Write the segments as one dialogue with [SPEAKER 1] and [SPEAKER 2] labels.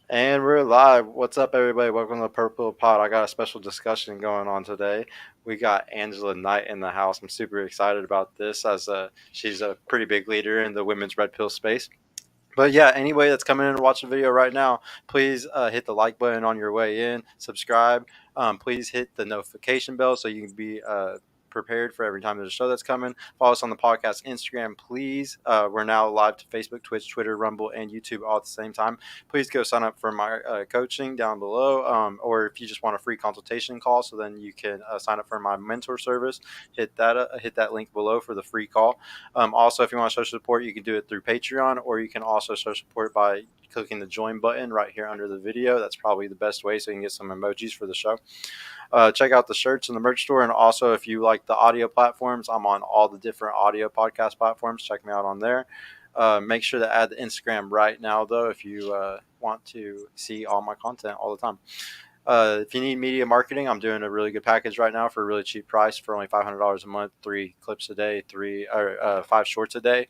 [SPEAKER 1] And we're live. What's up, everybody? Welcome to the Purple Pod. I got a special discussion going on today. We got Angela Knight in the house. I'm super excited about this as she's a pretty big leader in the women's red pill space. But yeah, anybody that's coming in to watch the video right now, please hit the like button on your way in, subscribe. Please hit the notification bell so you can be prepared for every time there's a show that's coming. Follow us on the podcast Instagram, please. We're now live to Facebook, Twitch, Twitter, Rumble, and YouTube all at the same time. Please go sign up for my coaching down below, or if you just want a free consultation call, so then you can sign up for my mentor service. Hit that link below for the free call. Also, if you want to show support, you can do it through Patreon, or you can also show support by clicking the join button right here under the video. That's probably the best way, so you can get some emojis for the show. Check out the shirts in the merch store, and also if you like the audio platforms, I'm on all the different audio podcast platforms. Check me out on there. Make sure to add the Instagram right now, though, if you want to see all my content all the time. If you need media marketing, I'm doing a really good package right now for a really cheap price for only $500 a month, 3 clips a day, 5 shorts a day.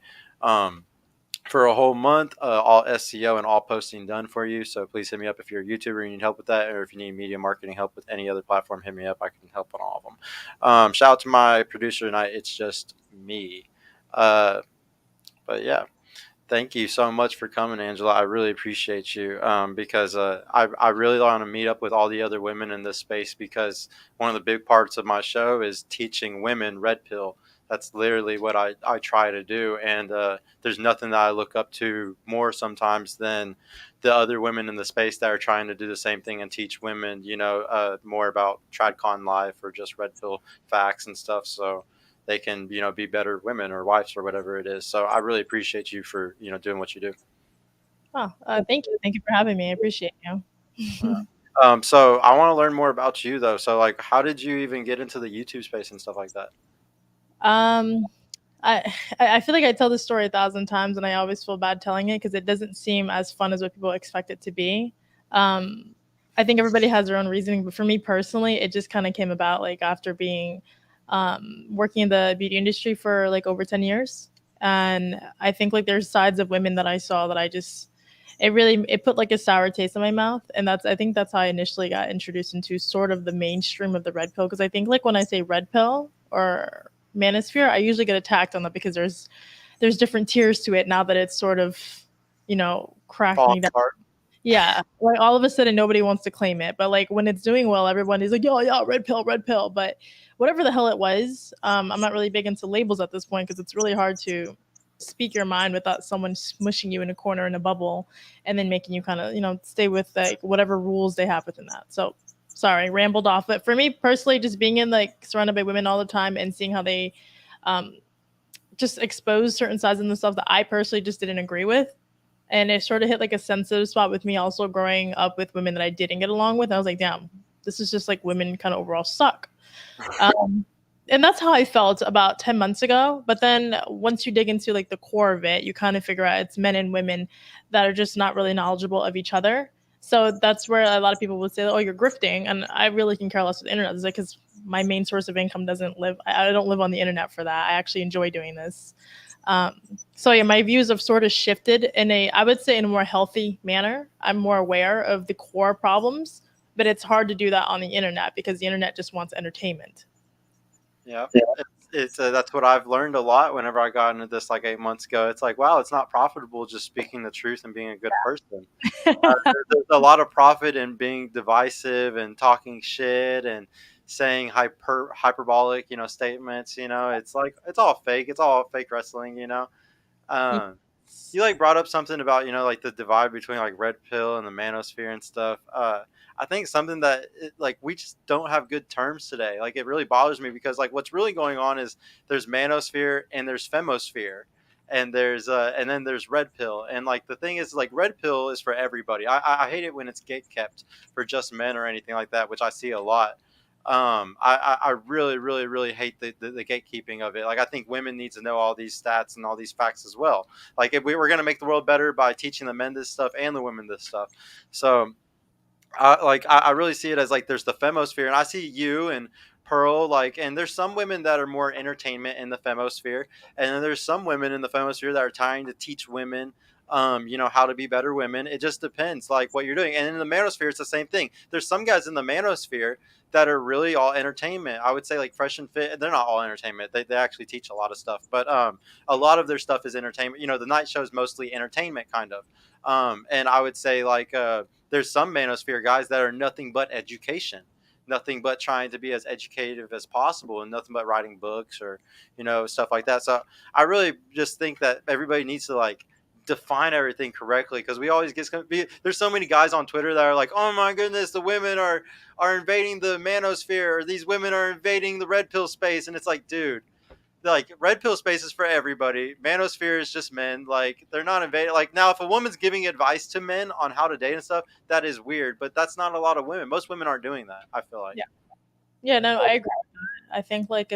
[SPEAKER 1] For a whole month, all SEO and all posting done for you. So please hit me up if you're a YouTuber and you need help with that, or if you need media marketing help with any other platform, hit me up. I can help on all of them. Shout out to my producer tonight. It's just me. But yeah. Thank you so much for coming, Angela. I really appreciate you because I really want to meet up with all the other women in this space, because one of the big parts of my show is teaching women red pill. That's literally what I try to do. And there's nothing that I look up to more sometimes than the other women in the space that are trying to do the same thing and teach women, more about TradCon life or just red pill facts and stuff. So they can, be better women or wives or whatever it is. So I really appreciate you for, doing what you do.
[SPEAKER 2] Oh, thank you. Thank you for having me. I appreciate you.
[SPEAKER 1] So I want to learn more about you though. So like, how did you even get into the YouTube space and stuff like that?
[SPEAKER 2] um, I I feel like I tell this story 1,000 times, and I always feel bad telling it because it doesn't seem as fun as what people expect it to be. Um, I think everybody has their own reasoning, but for me personally, it just kind of came about like after being working in the beauty industry for like over 10 years, and I think like there's sides of women that I saw that I just it put like a sour taste in my mouth, and I think that's how I initially got introduced into sort of the mainstream of the red pill, because I think like when I say red pill or manosphere, I usually get attacked on that because there's different tiers to it now that it's sort of
[SPEAKER 1] Fall
[SPEAKER 2] cracking down.
[SPEAKER 1] apart.
[SPEAKER 2] Yeah, like all of a sudden nobody wants to claim it, but like when it's doing well, everyone is like, "Yo, yeah, red pill." But whatever the hell it was, I'm not really big into labels at this point because it's really hard to speak your mind without someone smushing you in a corner in a bubble and then making you kind of stay with like whatever rules they have within that. So sorry, rambled off. But for me personally, just being in like surrounded by women all the time and seeing how they um, just expose certain sides of themselves that I personally just didn't agree with, and it sort of hit like a sensitive spot with me also growing up with women that I didn't get along with. I was like, damn, this is just like women kind of overall suck. Um, and that's how I felt about 10 months ago. But then once you dig into like the core of it, you kind of figure out it's men and women that are just not really knowledgeable of each other. So that's where a lot of people would say, oh, you're grifting. And I really can care less with the internet. It's like, because my main source of income doesn't live, I don't live on the internet for that. I actually enjoy doing this. Um, so yeah, my views have sort of shifted in I would say in a more healthy manner. I'm more aware of the core problems, but it's hard to do that on the internet because the internet just wants entertainment.
[SPEAKER 1] Yeah. It's that's what I've learned a lot whenever I got into this like 8 months ago. It's like, wow, it's not profitable just speaking the truth and being a good person. There's a lot of profit in being divisive and talking shit and saying hyperbolic, statements. It's like it's all fake. It's all fake wrestling. Um, you like brought up something about like the divide between like red pill and the manosphere and stuff. I think something that like we just don't have good terms today. Like it really bothers me because like what's really going on is there's manosphere and there's femosphere, and then there's red pill. And like the thing is like red pill is for everybody. I hate it when it's gate kept for just men or anything like that, which I see a lot. I really, really, really hate the gatekeeping of it. Like, I think women need to know all these stats and all these facts as well. Like, if we were going to make the world better by teaching the men this stuff and the women this stuff. So, I really see it as like there's the femosphere, and I see you and Pearl, like, and there's some women that are more entertainment in the femosphere, and then there's some women in the femosphere that are trying to teach women how to be better women. It just depends, like what you're doing. And in the manosphere, it's the same thing. There's some guys in the manosphere that are really all entertainment. I would say like Fresh and Fit. They're not all entertainment. They actually teach a lot of stuff, but a lot of their stuff is entertainment. The night show is mostly entertainment, kind of. And I would say like there's some manosphere guys that are nothing but education, nothing but trying to be as educative as possible, and nothing but writing books or stuff like that. So I really just think that everybody needs to like define everything correctly, because we always get there's so many guys on Twitter that are like, oh my goodness, the women are invading the manosphere, or these women are invading the red pill space. And it's like, dude, like red pill space is for everybody. Manosphere is just men. Like they're not invading. Like now, if a woman's giving advice to men on how to date and stuff, that is weird. But that's not a lot of women. Most women aren't doing that, I feel like.
[SPEAKER 2] Yeah. Yeah, no, I agree. I think like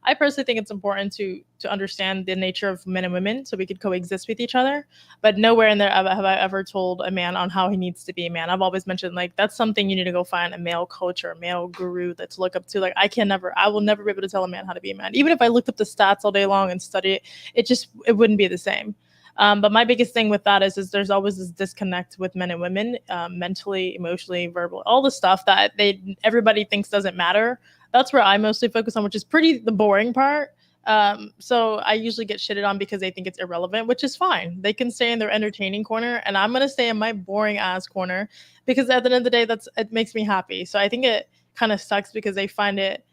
[SPEAKER 2] I personally think it's important to understand the nature of men and women so we could coexist with each other. But nowhere in there have I ever told a man on how he needs to be a man. I've always mentioned like that's something you need to go find a male coach or a male guru that to look up to. Like I will never be able to tell a man how to be a man. Even if I looked up the stats all day long and studied it, it wouldn't be the same. But my biggest thing with that is there's always this disconnect with men and women, mentally, emotionally, verbally, all the stuff that everybody thinks doesn't matter. That's where I mostly focus on, which is pretty the boring part. So I usually get shitted on because they think it's irrelevant, which is fine. They can stay in their entertaining corner, and I'm gonna stay in my boring ass corner because at the end of the day, it makes me happy. So I think it kind of sucks because they find it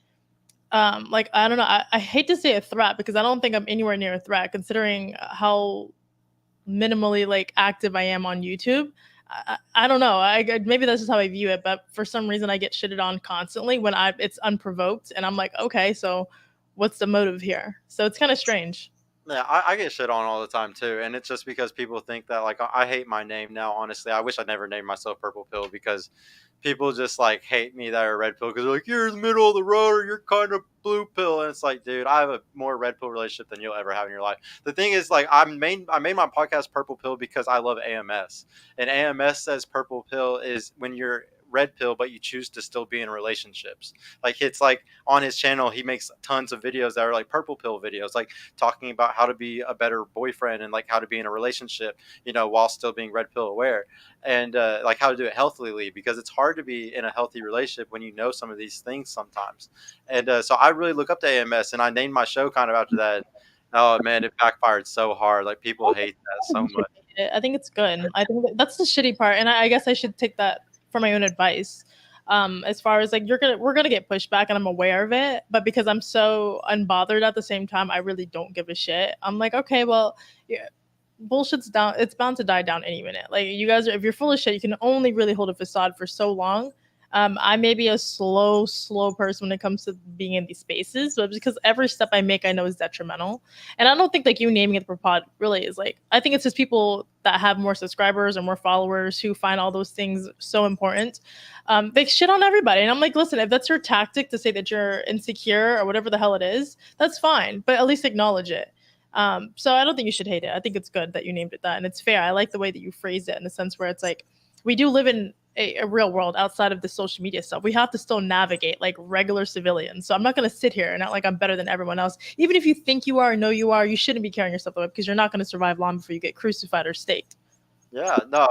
[SPEAKER 2] like I don't know. I hate to say a threat because I don't think I'm anywhere near a threat considering how minimally like active I am on YouTube. I don't know. Maybe that's just how I view it, but for some reason I get shitted on constantly when it's unprovoked, and I'm like, okay, so what's the motive here? So it's kind of strange.
[SPEAKER 1] Yeah, I get shit on all the time too, and it's just because people think that like I hate my name now. Honestly, I wish I never named myself Purple Pill, because people just like hate me that are red pill, because they're like, you're in the middle of the road or you're kind of blue pill. And it's like, dude, I have a more red pill relationship than you'll ever have in your life. The thing is, like, I made my podcast Purple Pill because I love AMS, and AMS says purple pill is when you're red pill but you choose to still be in relationships. Like it's like on his channel he makes tons of videos that are like purple pill videos, like talking about how to be a better boyfriend and like how to be in a relationship, while still being red pill aware, and like how to do it healthily, because it's hard to be in a healthy relationship when you know some of these things sometimes. And so I really look up to AMS, and I named my show kind of after that. Oh man, it backfired so hard. Like people hate that so much.
[SPEAKER 2] I think it's good. I think that's the shitty part, and I guess I should take that for my own advice. As far as like we're gonna get pushback, and I'm aware of it, but because I'm so unbothered at the same time, I really don't give a shit. I'm like, okay, well, yeah, bullshit's down. It's bound to die down any minute. Like you guys are, if you're full of shit, you can only really hold a facade for so long. I may be a slow person when it comes to being in these spaces, but because every step I make, I know is detrimental. And I don't think like you naming it the pod really is like. I think it's just people that have more subscribers or more followers who find all those things so important. They shit on everybody, and I'm like, listen, if that's your tactic to say that you're insecure or whatever the hell it is, that's fine, but at least acknowledge it. So I don't think you should hate it. I think it's good that you named it that, and it's fair. I like the way that you phrased it in the sense where it's like we do live in a real world outside of the social media stuff. We have to still navigate like regular civilians. So I'm not going to sit here and act like I'm better than everyone else. Even if you think you are or know you are, you shouldn't be carrying yourself away because you're not going to survive long before you get crucified or staked.
[SPEAKER 1] Yeah, no.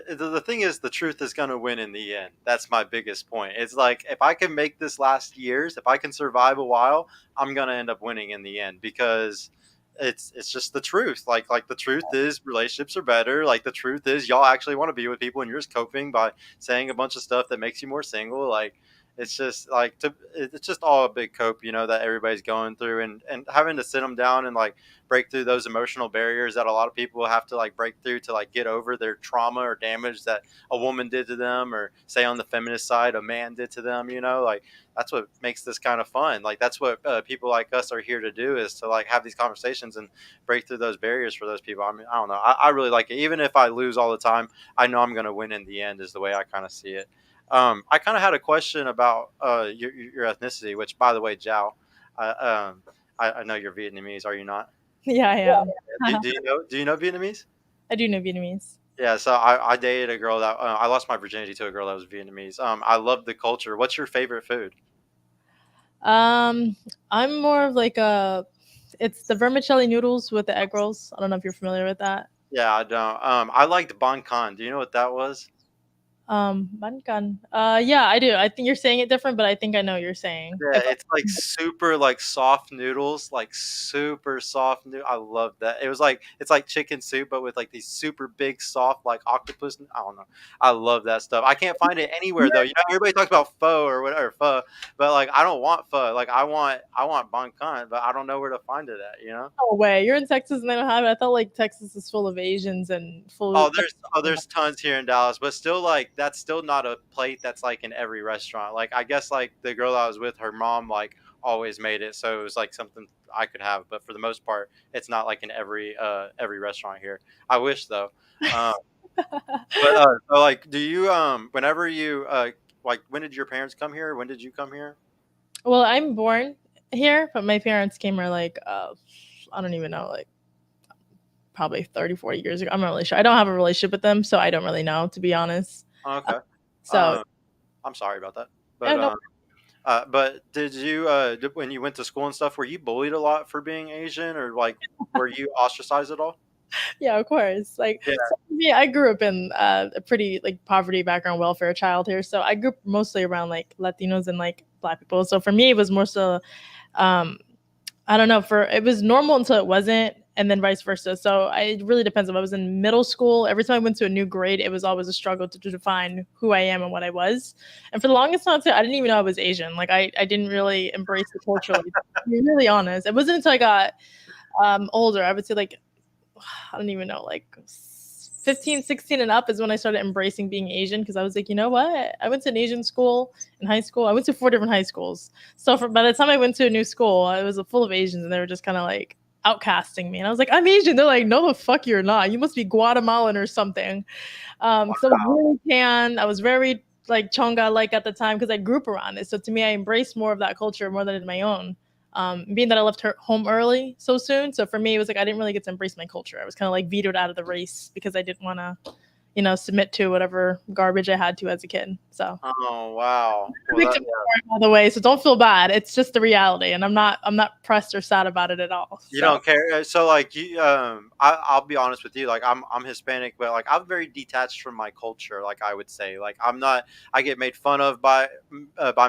[SPEAKER 1] The thing is, the truth is going to win in the end. That's my biggest point. It's like if I can make this last years, if I can survive a while, I'm going to end up winning in the end, because it's just the truth. Like the truth is relationships are better. Like the truth is y'all actually want to be with people, and you're just coping by saying a bunch of stuff that makes you more single. Like it's just like it's just all a big cope, that everybody's going through, and having to sit them down and like break through those emotional barriers that a lot of people have to like break through to like get over their trauma or damage that a woman did to them, or say on the feminist side a man did to them. Like that's what makes this kind of fun. Like that's what people like us are here to do, is to like have these conversations and break through those barriers for those people. I mean, I don't know. I really like it. Even if I lose all the time, I know I'm going to win in the end, is the way I kind of see it. I kind of had a question about your ethnicity, which, by the way, Jiao, I know you're Vietnamese. Are you not?
[SPEAKER 2] Yeah, I am.
[SPEAKER 1] Do you know Vietnamese?
[SPEAKER 2] I do know Vietnamese.
[SPEAKER 1] Yeah, so I dated a girl that I lost my virginity to a girl that was Vietnamese. I love the culture. What's your favorite food?
[SPEAKER 2] Um, I'm more of like a. It's the vermicelli noodles with the egg rolls. I don't know if you're familiar with that.
[SPEAKER 1] Yeah, I don't. I liked Bonkan. Do you know what that was?
[SPEAKER 2] Bankan. Yeah, I do. I think you're saying it different, but I think I know what you're saying.
[SPEAKER 1] Yeah, it's like super like soft noodles, like super soft noodle. I love that. It was like it's like chicken soup, but with like these super big soft like octopus. I don't know. I love that stuff. I can't find it anywhere though. You know, everybody talks about pho or whatever pho, but like I don't want pho. Like I want bonkan, but I don't know where to find it at. You know.
[SPEAKER 2] No way. You're in Texas and they don't have it. I thought like Texas is full of Asians and full.
[SPEAKER 1] Oh, there's tons here in Dallas, but still, like that's still not a plate that's like in every restaurant. Like I guess like the girl I was with, her mom like always made it, so it was like something I could have. But for the most part, it's not like in every restaurant here. I wish though. Um, but so like, do you whenever you like when did your parents come here? When did you come here?
[SPEAKER 2] Well, I'm born here, but my parents came here like I don't even know, like probably 30, 40 years ago. I'm not really sure. I don't have a relationship with them, so I don't really know, to be honest.
[SPEAKER 1] Oh,
[SPEAKER 2] Uh,
[SPEAKER 1] okay.
[SPEAKER 2] so
[SPEAKER 1] Um, I'm sorry about that,
[SPEAKER 2] yeah,
[SPEAKER 1] but
[SPEAKER 2] no,
[SPEAKER 1] did you when you went to school and stuff, were you bullied a lot for being Asian, or like were you ostracized at all?
[SPEAKER 2] yeah, of course. Like,
[SPEAKER 1] Yeah.
[SPEAKER 2] so for me, I grew up in a pretty like poverty background, welfare child here. So I grew up mostly around like Latinos and like Black people. So for me, it was more so um, I don't know. For it was normal until it wasn't, and then vice versa. So it really depends. If I was in middle school, every time I went to a new grade, it was always a struggle to define who I am and what I was. And for the longest time, I didn't even know I was Asian. Like I didn't really embrace the culture. Like, to be really honest, it wasn't until I got older. I would say like I don't even know, like 15, 16 and up is when I started embracing being Asian because I was like, you know what? I went to an Asian school in high school. I went to 4 different high schools. So by the time I went to a new school, I was full of Asians and they were just kind of like outcasting me. And I was like, I'm Asian. They're like, no, the fuck you're not. You must be Guatemalan or something. So I was really tan. I was very like chonga like at the time because I grew up around it. So to me, I embraced more of that culture more than I did my own. Being that I left home early so soon, so for me it was like I didn't really get to embrace my culture. I was kind of like vetoed out of the race because I didn't want to, submit to whatever garbage I had to as a kid. So
[SPEAKER 1] Oh wow. Well, that
[SPEAKER 2] victim by the way, so don't feel bad. It's just the reality, and I'm not pressed or sad about it at all.
[SPEAKER 1] you
[SPEAKER 2] So
[SPEAKER 1] don't care. So like you, I'll be honest with you. Like I'm Hispanic, but like I'm very detached from my culture. Like I would say, like I'm not. I get made fun of by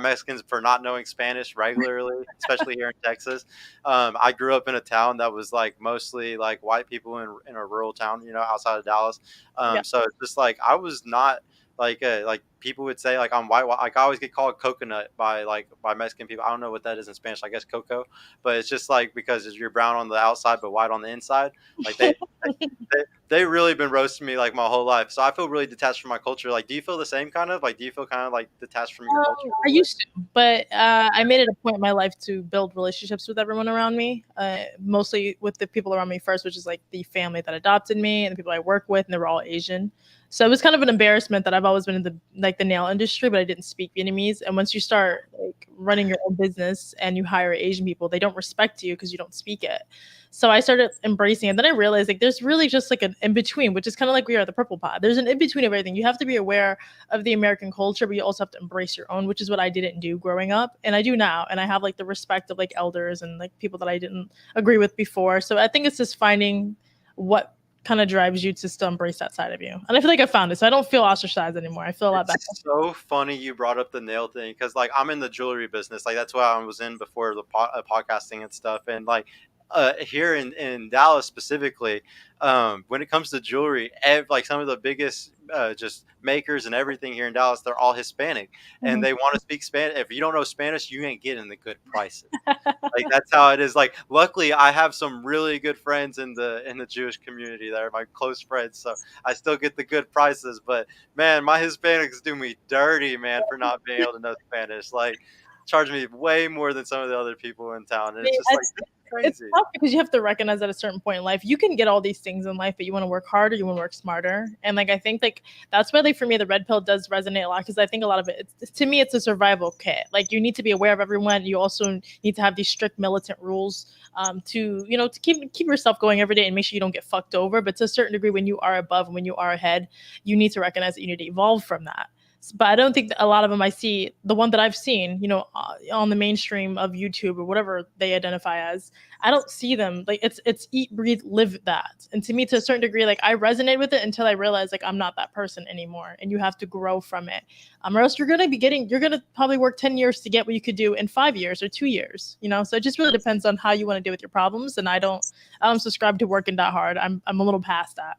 [SPEAKER 1] Mexicans for not knowing Spanish regularly, especially here in Texas. I grew up in a town that was like mostly like white people in a rural town, you know, outside of Dallas.
[SPEAKER 2] yeah.
[SPEAKER 1] So it's just like I was not like people would say like I'm white. Like I always get called coconut by Mexican people. I don't know what that is in Spanish. I guess coco, but it's just like because you're brown on the outside but white on the inside. Like they really been roasting me like my whole life. So I feel really detached from my culture. Like, do you feel the same kind of like? Do you feel kind of like detached from your culture
[SPEAKER 2] I
[SPEAKER 1] in a way?
[SPEAKER 2] used to, but I made it a point in my life to build relationships with everyone around me, mostly with the people around me first, which is like the family that adopted me and the people I work with, and they were all Asian. So it was kind of an embarrassment that I've always been in the nail industry, but I didn't speak Vietnamese. And once you start like running your own business and you hire Asian people, they don't respect you because you don't speak it. So I started embracing it. Then I realized like there's really just like an in between, which is kind of like we are at the Purple Pod. There's an in between of everything. You have to be aware of the American culture, but you also have to embrace your own, which is what I didn't do growing up. And I do now. And I have like the respect of like elders and like people that I didn't agree with before. So I think it's just finding what kind of drives you to still embrace that side of you. And I feel like I found it. So I don't feel ostracized anymore. I feel a lot better.
[SPEAKER 1] It's so funny you brought up the nail thing because like I'm in the jewelry business. Like that's what I was in before the podcasting and stuff. And like here in Dallas specifically, when it comes to jewelry, like some of the biggest just makers and everything here in Dallas, they're all Hispanic, and
[SPEAKER 2] Mhm.
[SPEAKER 1] they want to speak Spanish. If you don't know Spanish, you ain't getting the good prices. Like that's how it is. Like luckily, I have some really good friends in the Jewish community that are my close friends, so I still get the good prices. But man, my Hispanics do me dirty, man, for not being able to know Spanish. Like charge me way more than some of the other people in town, and it's just like this is
[SPEAKER 2] It's
[SPEAKER 1] crazy.
[SPEAKER 2] tough because you have to recognize at a certain point in life you can get all these things in life, but you want to work harder, you want to work smarter, and like I think like that's why like for me the red pill does resonate a lot because I think a lot of it to me it's a survival kit. Like you need to be aware of everyone. You also need to have these strict militant rules to to keep yourself going every day and make sure you don't get fucked over. But to a certain degree, when you are above and when you are ahead, you need to recognize that you need to evolve from that. But I don't think that a lot of them I see, the one that I've seen, on the mainstream of YouTube or whatever they identify as, I don't see them like it's eat, breathe, live that. And to me, to a certain degree, like I resonate with it until I realize like I'm not that person anymore, and you have to grow from it. Or else you're gonna probably work 10 years to get what you could do in 5 years or 2 years. So it just really depends on how you want to deal with your problems. And I don't subscribe to working that hard. I'm a little past that.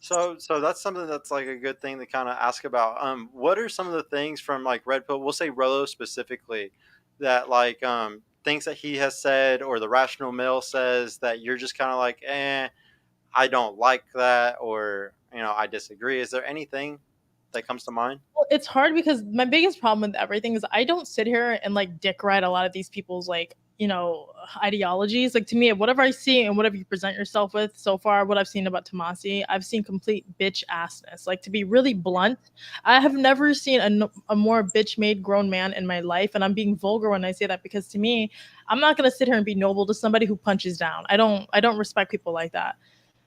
[SPEAKER 1] So that's something that's like a good thing to kind of ask about. What are some of the things from like Red Pill? We'll say Rolo specifically, that like things that he has said or the Rational Male says that you're just kind of like, I don't like that, or I disagree. Is there anything that comes to mind?
[SPEAKER 2] Well, it's hard because my biggest problem with everything is I don't sit here and like dick ride a lot of these people's like ideologies. Like to me, whatever I see and whatever you present yourself with so far, what I've seen about Tomasi, I've seen complete bitch assness. Like to be really blunt, I have never seen a more bitch made grown man in my life, and I'm being vulgar when I say that because to me, I'm not gonna sit here and be noble to somebody who punches down. I don't respect people like that.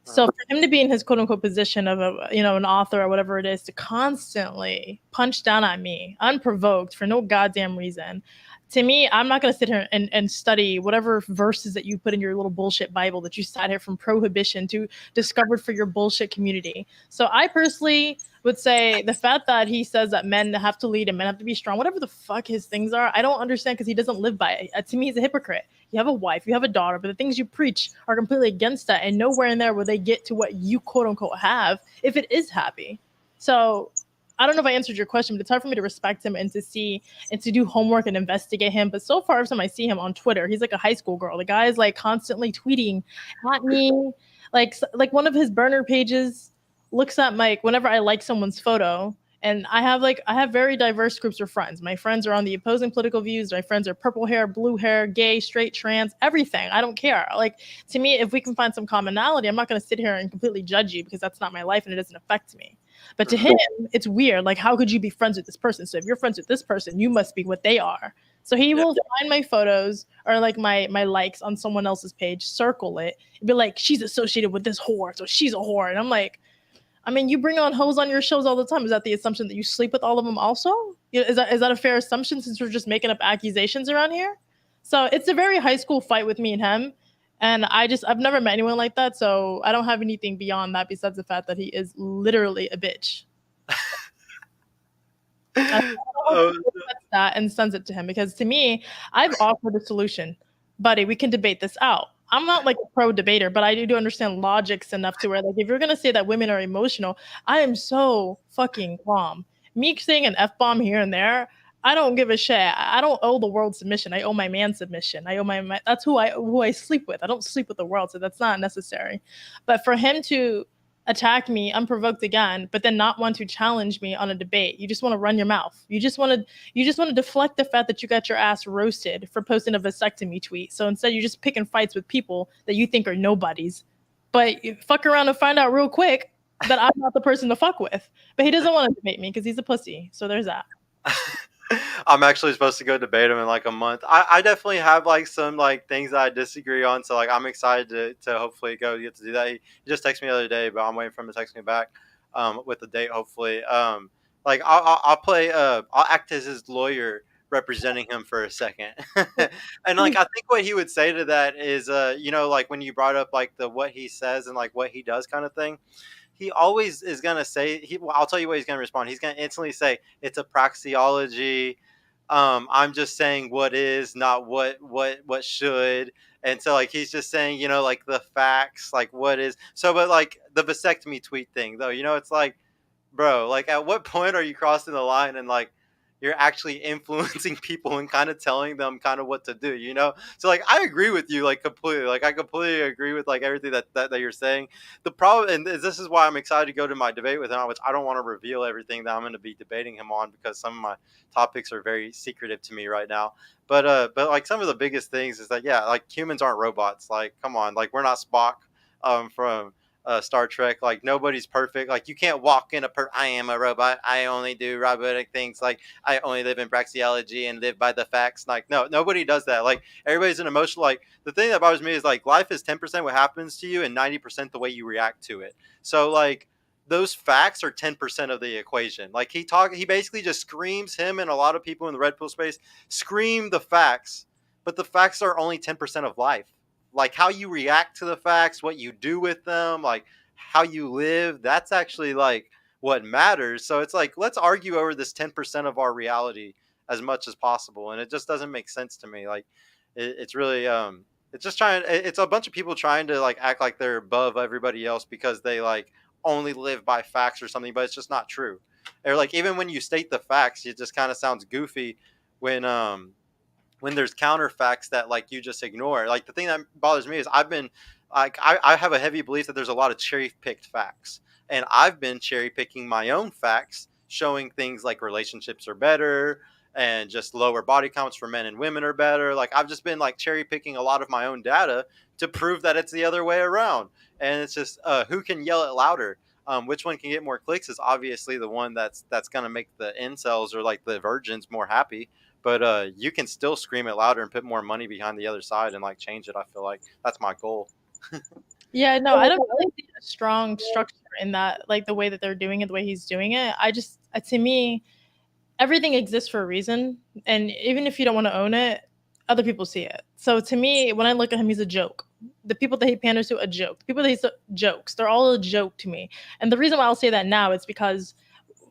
[SPEAKER 2] So
[SPEAKER 1] Uh,
[SPEAKER 2] for him to be in his quote unquote position of an author or whatever it is to constantly punch down at me unprovoked for no goddamn reason, to me, I'm not going to sit here and study whatever verses that you put in your little bullshit Bible that you sat here from prohibition to discovered for your bullshit community. So I personally would say the fact that he says that men have to lead and men have to be strong, whatever the fuck his things are, I don't understand because he doesn't live by it. To me, he's a hypocrite. You have a wife, you have a daughter, but the things you preach are completely against that, and nowhere in there will they get to what you quote unquote have if it is happy. So I don't know if I answered your question, but it's hard for me to respect him and to see and to do homework and investigate him. But so far, every time I see him on Twitter, he's like a high school girl. The guy is like constantly tweeting at me, like one of his burner pages looks at my whenever I like someone's photo. And I have very diverse groups of friends. My friends are on the opposing political views. My friends are purple hair, blue hair, gay, straight, trans, everything. I don't care. Like to me, if we can find some commonality, I'm not going to sit here and completely judge you because that's not my life and it doesn't affect me. But to him, it's weird. Like, how could you be friends with this person? So if you're friends with this person, you must be what they are. So he
[SPEAKER 1] yeah.
[SPEAKER 2] will find my photos or like my likes on someone else's page, circle it, and be like, she's associated with this whore, so she's a whore. And I'm like, I mean, you bring on hoes on your shows all the time. Is that the assumption that you sleep with all of them also? Is that a fair assumption since we're just making up accusations around here? So it's a very high school fight with me and him. And I've never met anyone like that. So I don't have anything beyond that besides the fact that he is literally a bitch. I hope
[SPEAKER 1] Oh,
[SPEAKER 2] he accepts that and sends it to him because to me, I've offered a solution. Buddy, we can debate this out. I'm not like a pro debater, but I do understand logics enough to where like if you're gonna say that women are emotional, I am so fucking calm. Me saying an F bomb here and there, I don't give a shit. I don't owe the world submission. I owe my man submission. I owe my that's who I sleep with. I don't sleep with the world, so that's not necessary. But for him to attack me unprovoked again, but then not want to challenge me on a debate. You just want to run your mouth. You just want to deflect the fact that you got your ass roasted for posting a vasectomy tweet. So instead you're just picking fights with people that you think are nobodies. But you fuck around and find out real quick that I'm not the person to fuck with. But he doesn't want to debate me because he's a pussy. So there's that.
[SPEAKER 1] I'm actually supposed to go debate him in like a month. I definitely have like some like things that I disagree on, so like I'm excited to hopefully go get to do that. He just texted me the other day, but I'm waiting for him to text me back with the date hopefully. Like I'll play I'll act as his lawyer representing him for a second. And like I think what he would say to that is like when you brought up like the what he says and like what he does kind of thing, he always is gonna say well, I'll tell you what he's gonna respond. He's gonna instantly say it's a praxeology. I'm just saying what is, not what should. And so like he's just saying, like the facts, like what is. So but like the vasectomy tweet thing though, it's like, bro, like at what point are you crossing the line and like you're actually influencing people and kind of telling them kind of what to do. So like I agree with you like completely, like I completely agree with like everything that you're saying. The problem, and this is why I'm excited to go to my debate with him, which I don't want to reveal everything that I'm going to be debating him on because some of my topics are very secretive to me right now. But like some of the biggest things is that, yeah, like humans aren't robots. Like come on, like we're not Spock from Star Trek. Like nobody's perfect. Like you can't walk in I am a robot. I only do robotic things. Like I only live in praxeology and live by the facts. Like no, nobody does that. Like everybody's an emotional. Like the thing that bothers me is like life is 10% what happens to you and 90% the way you react to it. So like those facts are 10% of the equation. Like he basically just screams, him and a lot of people in the red pill space scream the facts, but the facts are only 10% of life. Like how you react to the facts, what you do with them, like how you live, that's actually like what matters. So it's like, let's argue over this 10% of our reality as much as possible. And it just doesn't make sense to me. Like it's really, it's just trying, it's a bunch of people trying to like act like they're above everybody else because they like only live by facts or something, but it's just not true. Or like, even when you state the facts, it just kind of sounds goofy when, when there's counterfacts that like you just ignore. Like the thing that bothers me is I've been like I have a heavy belief that there's a lot of cherry picked facts, and I've been cherry picking my own facts, showing things like relationships are better and just lower body counts for men and women are better. Like I've just been like cherry picking a lot of my own data to prove that it's the other way around. And it's just who can yell it louder. Which one can get more clicks is obviously the one that's going to make the incels or like the virgins more happy, but you can still scream it louder and put more money behind the other side and like change it. I feel like that's my goal.
[SPEAKER 2] Yeah, no, I don't really see a strong structure in that, like the way that they're doing it, the way he's doing it. I just, to me, everything exists for a reason, and even if you don't want to own it, other people see it. So to me, when I look at him, he's a joke. The people that he panders to, a joke. The people that he's jokes, they're all a joke to me. And the reason why I'll say that now is because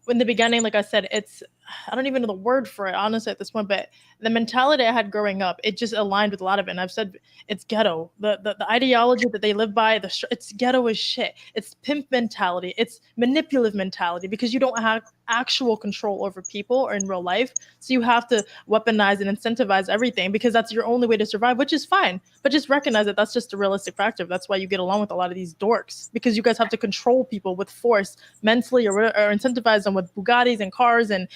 [SPEAKER 2] in the beginning, like I said, it's, I don't even know the word for it, honestly, at this point, but the mentality I had growing up, it just aligned with a lot of it. And I've said it's ghetto. The ideology that they live by, it's ghetto as shit. It's pimp mentality. It's manipulative mentality because you don't have actual control over people or in real life. So you have to weaponize and incentivize everything because that's your only way to survive, which is fine. But just recognize that that's just a realistic factor. That's why you get along with a lot of these dorks, because you guys have to control people with force mentally, or incentivize them with Bugattis and cars and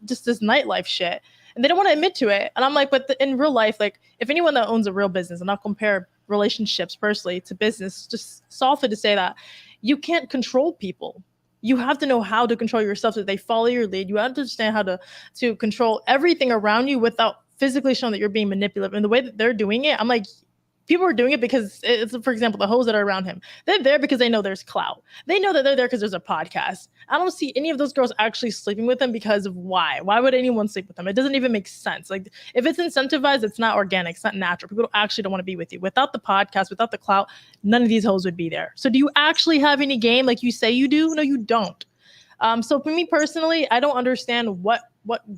[SPEAKER 2] just this nightlife shit. And they don't want to admit to it. And I'm like, but in real life, like if anyone that owns a real business, and I'll compare relationships personally to business, just softly to say that you can't control people. You have to know how to control yourself so that they follow your lead. You have to understand how to control everything around you without physically showing that you're being manipulative. And the way that they're doing it, I'm like, people are doing it because it's, for example, the hoes that are around him. They're there because they know there's clout. They know that they're there because there's a podcast. I don't see any of those girls actually sleeping with him because of why. Why would anyone sleep with them? It doesn't even make sense. Like if it's incentivized, it's not organic. It's not natural. People actually don't want to be with you. Without the podcast, without the clout, none of these hoes would be there. So do you actually have any game like you say you do? No, you don't. So for me personally, I don't understand what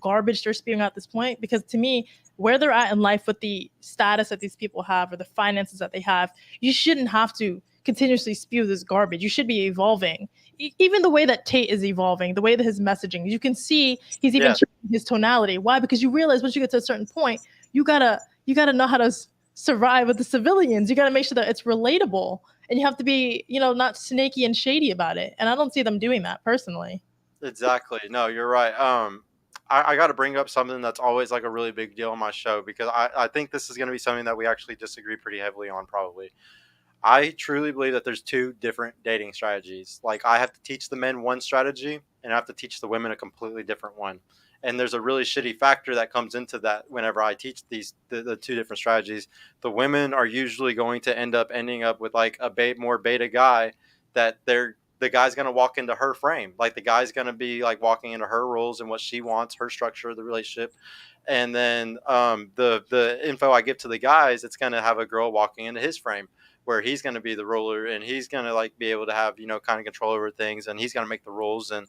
[SPEAKER 2] garbage they're spewing out at this point, because to me, where they're at in life with the status that these people have or the finances that they have, you shouldn't have to continuously spew this garbage. You should be evolving. Even the way that Tate is evolving, the way that his messaging, you can see he's even changing his tonality. Why? Because you realize once you get to a certain point, you gotta know how to survive with the civilians. You gotta make sure that it's relatable, and you have to be, not snaky and shady about it. And I don't see them doing that personally.
[SPEAKER 1] Exactly. No, you're right. I got to bring up something that's always like a really big deal on my show, because I think this is going to be something that we actually disagree pretty heavily on, probably. I truly believe that there's two different dating strategies. Like I have to teach the men one strategy and I have to teach the women a completely different one. And there's a really shitty factor that comes into that whenever I teach the two different strategies. The women are usually going to ending up with like a more beta guy, that the guy's going to walk into her frame. Like the guy's going to be like walking into her rules and what she wants, her structure of the relationship. And then the info I give to the guys, it's going to have a girl walking into his frame, where he's going to be the ruler and he's going to like be able to have, kind of control over things, and he's going to make the rules. And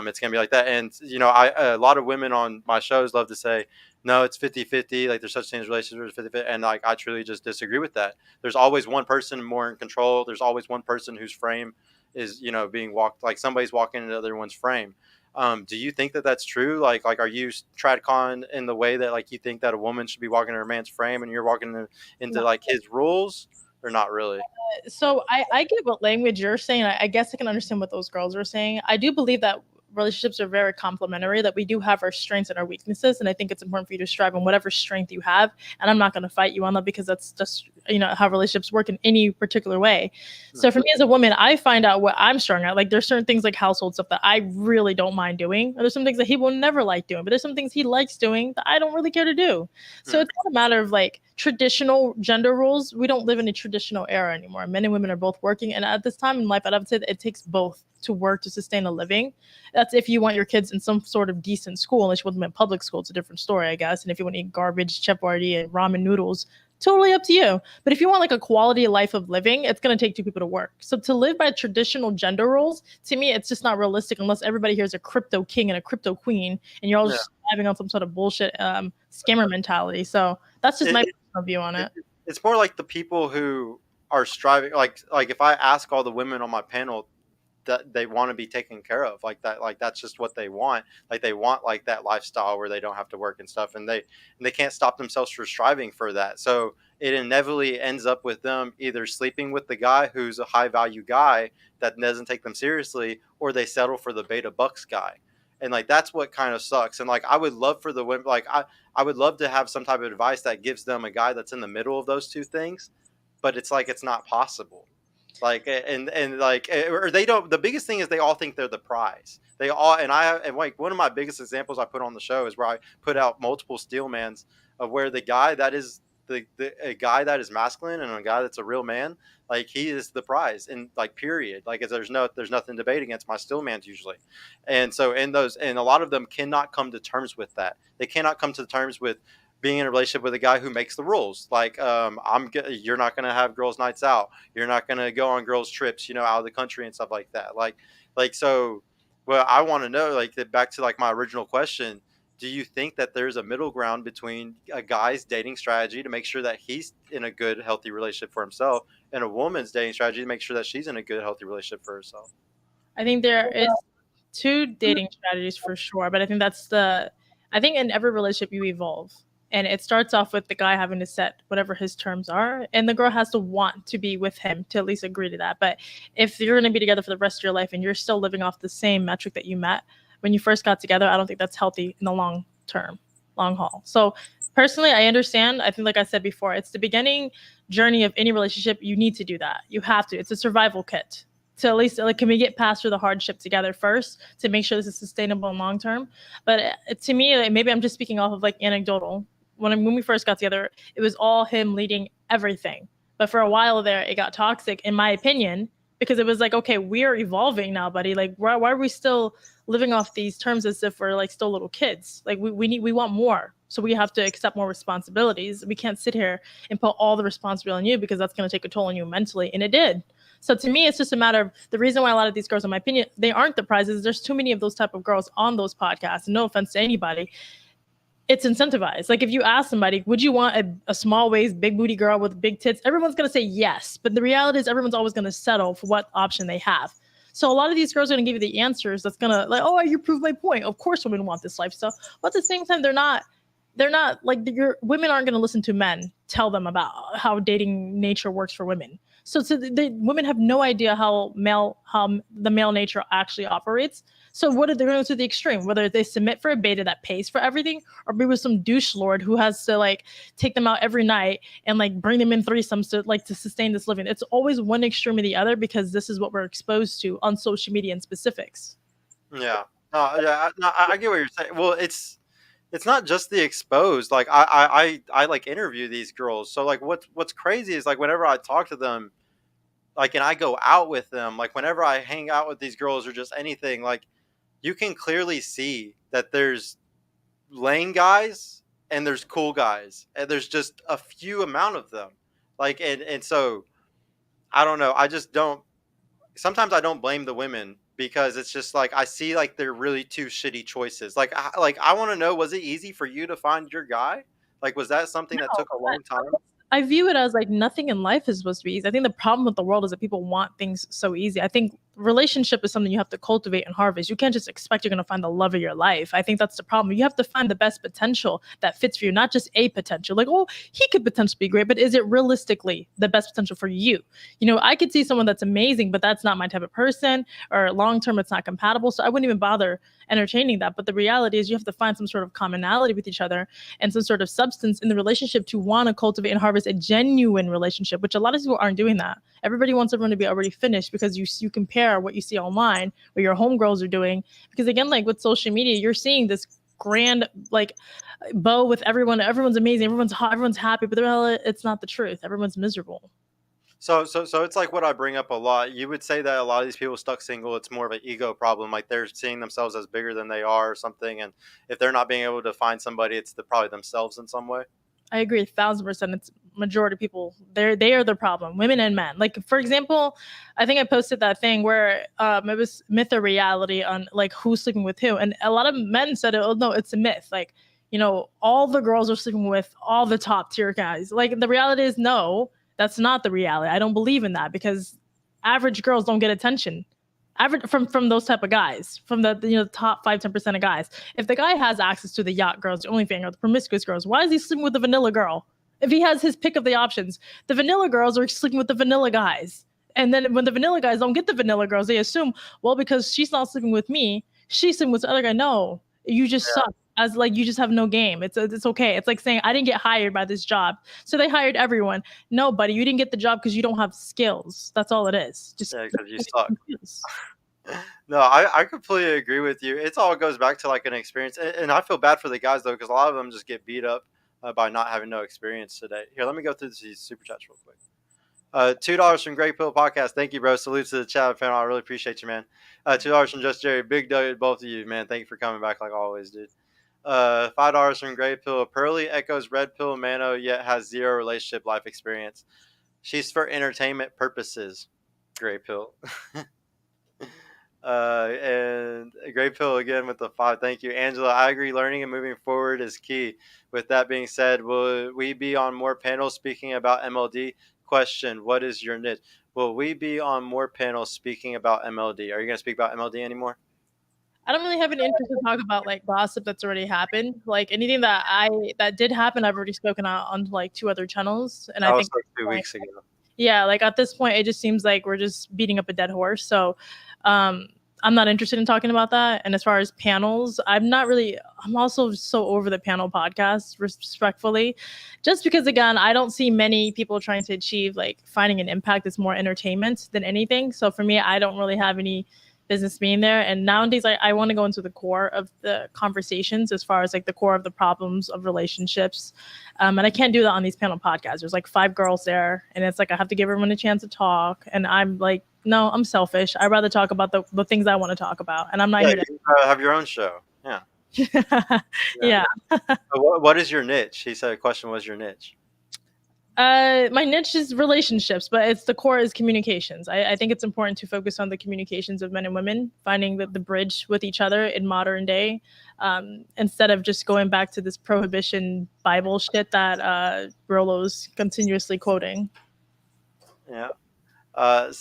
[SPEAKER 1] it's going to be like that. And, a lot of women on my shows love to say, no, it's 50-50. Like there's such things as relationships 50-50. And like, I truly just disagree with that. There's always one person more in control. There's always one person whose frame is, being walked, like somebody's walking into the other one's frame. Do you think that that's true? Like, are you tradcon in the way that like you think that a woman should be walking in her man's frame and you're walking into like his rules, or not really?
[SPEAKER 2] So I get what language you're saying. I guess I can understand what those girls are saying. I do believe that relationships are very complementary, that we do have our strengths and our weaknesses. And I think it's important for you to strive on whatever strength you have. And I'm not going to fight you on that, because that's just how relationships work in any particular way. So for me as a woman, I find out what I'm strong at. Like there's certain things like household stuff that I really don't mind doing. Or there's some things that he will never like doing, but there's some things he likes doing that I don't really care to do. So it's not a matter of like traditional gender roles. We don't live in a traditional era anymore. Men and women are both working. And at this time in life, I would say that it takes both to work to sustain a living. That's if you want your kids in some sort of decent school. Unless you want them in public school, it's a different story, I guess. And if you want to eat garbage, chapati, and ramen noodles, totally up to you. But if you want like a quality life of living, it's going to take two people to work. So to live by traditional gender roles, to me, it's just not realistic unless everybody here is a crypto king and a crypto queen, and you're all just surviving on some sort of bullshit scammer mentality. So that's just my personal view on it.
[SPEAKER 1] It's more like the people who are striving, like if I ask all the women on my panel that they want to be taken care of, like that's just what they want. Like they want like that lifestyle where they don't have to work and stuff, and they can't stop themselves from striving for that. So it inevitably ends up with them either sleeping with the guy who's a high value guy that doesn't take them seriously, or they settle for the beta bucks guy. And like that's what kind of sucks. And like I would love for the women, like I would love to have some type of advice that gives them a guy that's in the middle of those two things, but it's like it's not possible. Like and like or they don't. The biggest thing is they all think they're the prize. They all and like one of my biggest examples I put on the show is where I put out multiple steelmans of where the guy that is a guy that is masculine and a guy that's a real man, like he is the prize, and like period. Like there's nothing to debate against my steelmans usually. And so in those, and a lot of them cannot come to terms with that. They cannot come to terms with being in a relationship with a guy who makes the rules. Like, you're not going to have girls' nights out. You're not going to go on girls' trips, out of the country and stuff like that. So, well, I want to know, like, back to like my original question. Do you think that there's a middle ground between a guy's dating strategy to make sure that he's in a good, healthy relationship for himself, and a woman's dating strategy to make sure that she's in a good, healthy relationship for herself?
[SPEAKER 2] I think there is two dating strategies for sure, but I think in every relationship you evolve. And it starts off with the guy having to set whatever his terms are, and the girl has to want to be with him to at least agree to that. But if you're going to be together for the rest of your life and you're still living off the same metric that you met when you first got together, I don't think that's healthy in the long haul. So personally, I understand. I think, like I said before, it's the beginning journey of any relationship. You need to do that. You have to. It's a survival kit. To at least, like, can we get past through the hardship together first to make sure this is sustainable and long term? But to me, like, maybe I'm just speaking off of like anecdotal. When we first got together, it was all him leading everything. But for a while there, it got toxic, in my opinion, because it was like, okay, we're evolving now, buddy. Like, why are we still living off these terms as if we're like still little kids? Like, we want more. So we have to accept more responsibilities. We can't sit here and put all the responsibility on you, because that's going to take a toll on you mentally. And it did. So to me, it's just a matter of the reason why a lot of these girls, in my opinion, they aren't the prizes. There's too many of those type of girls on those podcasts. And no offense to anybody, it's incentivized. Like if you ask somebody, would you want a small waist, big booty girl with big tits? Everyone's going to say yes. But the reality is everyone's always going to settle for what option they have. So a lot of these girls are going to give you the answers that's going to like, oh, you proved my point. Of course women want this lifestyle. But at the same time, they're not like your women aren't going to listen to men tell them about how dating nature works for women. So the women have no idea how the male nature actually operates. So what are they going to the extreme? Whether they submit for a beta that pays for everything, or be with some douche lord who has to like take them out every night and like bring them in threesomes to sustain this living. It's always one extreme or the other, because this is what we're exposed to on social media and specifics.
[SPEAKER 1] Yeah. I get what you're saying. Well, it's not just the exposed. Like I like interview these girls. So like what's crazy is like whenever I talk to them, like, and I go out with them, like whenever I hang out with these girls or just anything, like you can clearly see that there's lame guys and there's cool guys, and there's just a few amount of them. Like, and so I don't know. I just don't. Sometimes I don't blame the women, because it's just like I see like they're really two shitty choices. Like I want to know, was it easy for you to find your guy? Like, was that something that took a long time?
[SPEAKER 2] I view it as like nothing in life is supposed to be easy. I think the problem with the world is that people want things so easy. I think relationship is something you have to cultivate and harvest. You can't just expect you're going to find the love of your life. I think that's the problem. You have to find the best potential that fits for you, not just a potential. Like, oh, he could potentially be great, but is it realistically the best potential for you? You know, I could see someone that's amazing, but that's not my type of person, or long term, it's not compatible. So I wouldn't even bother entertaining that. But the reality is, you have to find some sort of commonality with each other and some sort of substance in the relationship to want to cultivate and harvest a genuine relationship, which a lot of people aren't doing that. Everybody wants everyone to be already finished because you compare what you see online, what your homegirls are doing. Because again, like with social media, you're seeing this grand like bow with everyone. Everyone's amazing. Everyone's hot. Everyone's happy. But it's not the truth. Everyone's miserable.
[SPEAKER 1] So it's like what I bring up a lot. You would say that a lot of these people stuck single, it's more of an ego problem. Like they're seeing themselves as bigger than they are or something. And if they're not being able to find somebody, it's probably themselves in some way.
[SPEAKER 2] I agree 1,000%. It's majority of people. They are the problem, women and men. Like for example, I think I posted that thing where it was myth or reality on like who's sleeping with who, and a lot of men said, "Oh no, it's a myth." Like, you know, all the girls are sleeping with all the top tier guys. Like the reality is, no, that's not the reality. I don't believe in that because average girls don't get attention. Average from those type of guys, from the top 5-10% of guys. If the guy has access to the yacht girls, the OnlyFans girls, the promiscuous girls, why is he sleeping with the vanilla girl? If he has his pick of the options, the vanilla girls are sleeping with the vanilla guys. And then when the vanilla guys don't get the vanilla girls, they assume, well, because she's not sleeping with me, she's sleeping with the other guy. No, you just suck. As like you just have no game. It's okay. It's like saying I didn't get hired by this job, so they hired everyone. No, buddy, you didn't get the job because you don't have skills. That's all it is. Just
[SPEAKER 1] Yeah, because you suck. No, I completely agree with you. It all goes back to like an experience, and I feel bad for the guys though because a lot of them just get beat up by not having no experience today. Here, let me go through these super chats real quick. $2 from Great Pill Podcast. Thank you, bro. Salute to the chat panel. I really appreciate you, man. $2 from Just Jerry. Big Doug, both of you, man. Thank you for coming back like always, dude. $5 from Great Pill. Pearly echoes Red Pill Mano, yet has zero relationship life experience. She's for entertainment purposes. Great Pill. And Great Pill again with the 5. Thank you, Angela. I agree. Learning and moving forward is key. With that being said, will we be on more panels speaking about MLD? Question: what is your niche? Will we be on more panels speaking about MLD? Are you going to speak about MLD anymore?
[SPEAKER 2] I don't really have any interest in talk about like gossip that's already happened. Like anything that did happen, I've already spoken on like 2 other channels, and
[SPEAKER 1] That
[SPEAKER 2] I
[SPEAKER 1] was
[SPEAKER 2] think
[SPEAKER 1] like 2 weeks ago.
[SPEAKER 2] yeah, like at this point, it just seems like we're just beating up a dead horse. So I'm not interested in talking about that. And as far as panels, I'm also so over the panel podcast, respectfully, just because, again, I don't see many people trying to achieve like finding an impact. It's more entertainment than anything. So for me, I don't really have any business being there. And nowadays, I want to go into the core of the conversations as far as like the core of the problems of relationships. And I can't do that on these panel podcasts. There's like 5 girls there, and it's like I have to give everyone a chance to talk. And I'm like, no, I'm selfish. I'd rather talk about the things I want to talk about. And I'm not here to
[SPEAKER 1] you have your own show. Yeah.
[SPEAKER 2] yeah.
[SPEAKER 1] What is your niche? He said a question was your niche.
[SPEAKER 2] My niche is relationships, but it's the core is communications. I think it's important to focus on the communications of men and women, finding the bridge with each other in modern day, instead of just going back to this prohibition Bible shit that Rolo's continuously quoting.
[SPEAKER 1] Yeah. I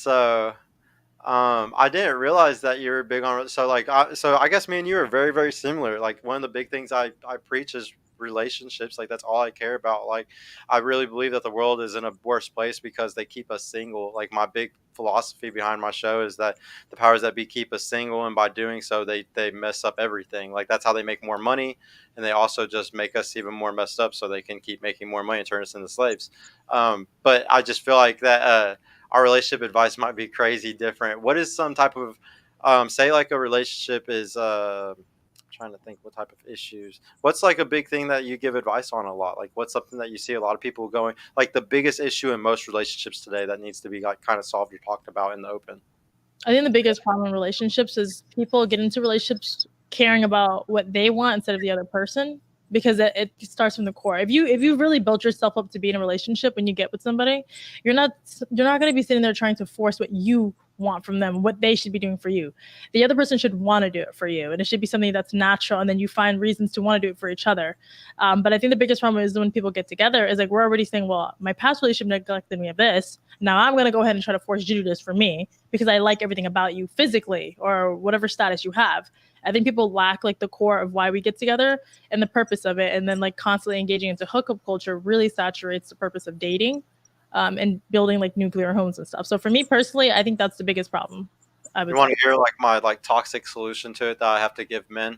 [SPEAKER 1] didn't realize that you were big on. So I guess me and you are very, very similar. Like one of the big things I preach is relationships. Like that's all I care about. Like I really believe that the world is in a worse place because they keep us single. Like my big philosophy behind my show is that the powers that be keep us single, and by doing so they mess up everything. Like that's how they make more money, and they also just make us even more messed up so they can keep making more money and turn us into slaves. But I just feel like that our relationship advice might be crazy different. What is some type of say like a relationship is trying to think what type of issues. What's like a big thing that you give advice on a lot? Like what's something that you see a lot of people going, like the biggest issue in most relationships today that needs to be like kind of solved or talked about in the open?
[SPEAKER 2] I think the biggest problem in relationships is people get into relationships caring about what they want instead of the other person, because it starts from the core. If you really built yourself up to be in a relationship, when you get with somebody, you're not going to be sitting there trying to force what you want from them, what they should be doing for you. The other person should want to do it for you, and it should be something that's natural, and then you find reasons to want to do it for each other. But I think the biggest problem is when people get together is like we're already saying, well, my past relationship neglected me of this. Now I'm going to go ahead and try to force you to do this for me because I like everything about you physically or whatever status you have. I think people lack like the core of why we get together and the purpose of it, and then like constantly engaging into hookup culture really saturates the purpose of dating, and building like nuclear homes and stuff. So for me personally, I think that's the biggest problem, I
[SPEAKER 1] You
[SPEAKER 2] would
[SPEAKER 1] want
[SPEAKER 2] say.
[SPEAKER 1] to hear like my like toxic solution to it that I have to give men?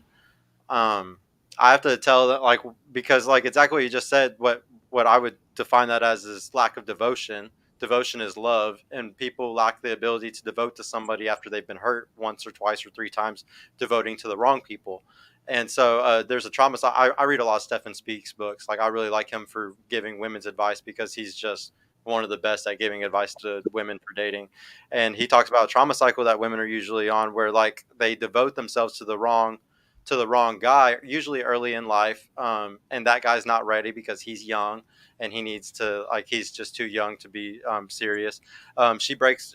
[SPEAKER 1] Um, I have to tell that like because like exactly what you just said. What I would define that as is lack of devotion. Devotion is love, and people lack the ability to devote to somebody after they've been hurt once or twice or three times, devoting to the wrong people. And so there's a trauma. I read a lot of Stephen Speaks books. Like I really like him for giving women's advice because he's just one of the best at giving advice to women for dating. And he talks about a trauma cycle that women are usually on, where like they devote themselves to the wrong guy, usually early in life, and that guy's not ready because he's young and he needs to like he's just too young to be serious. He breaks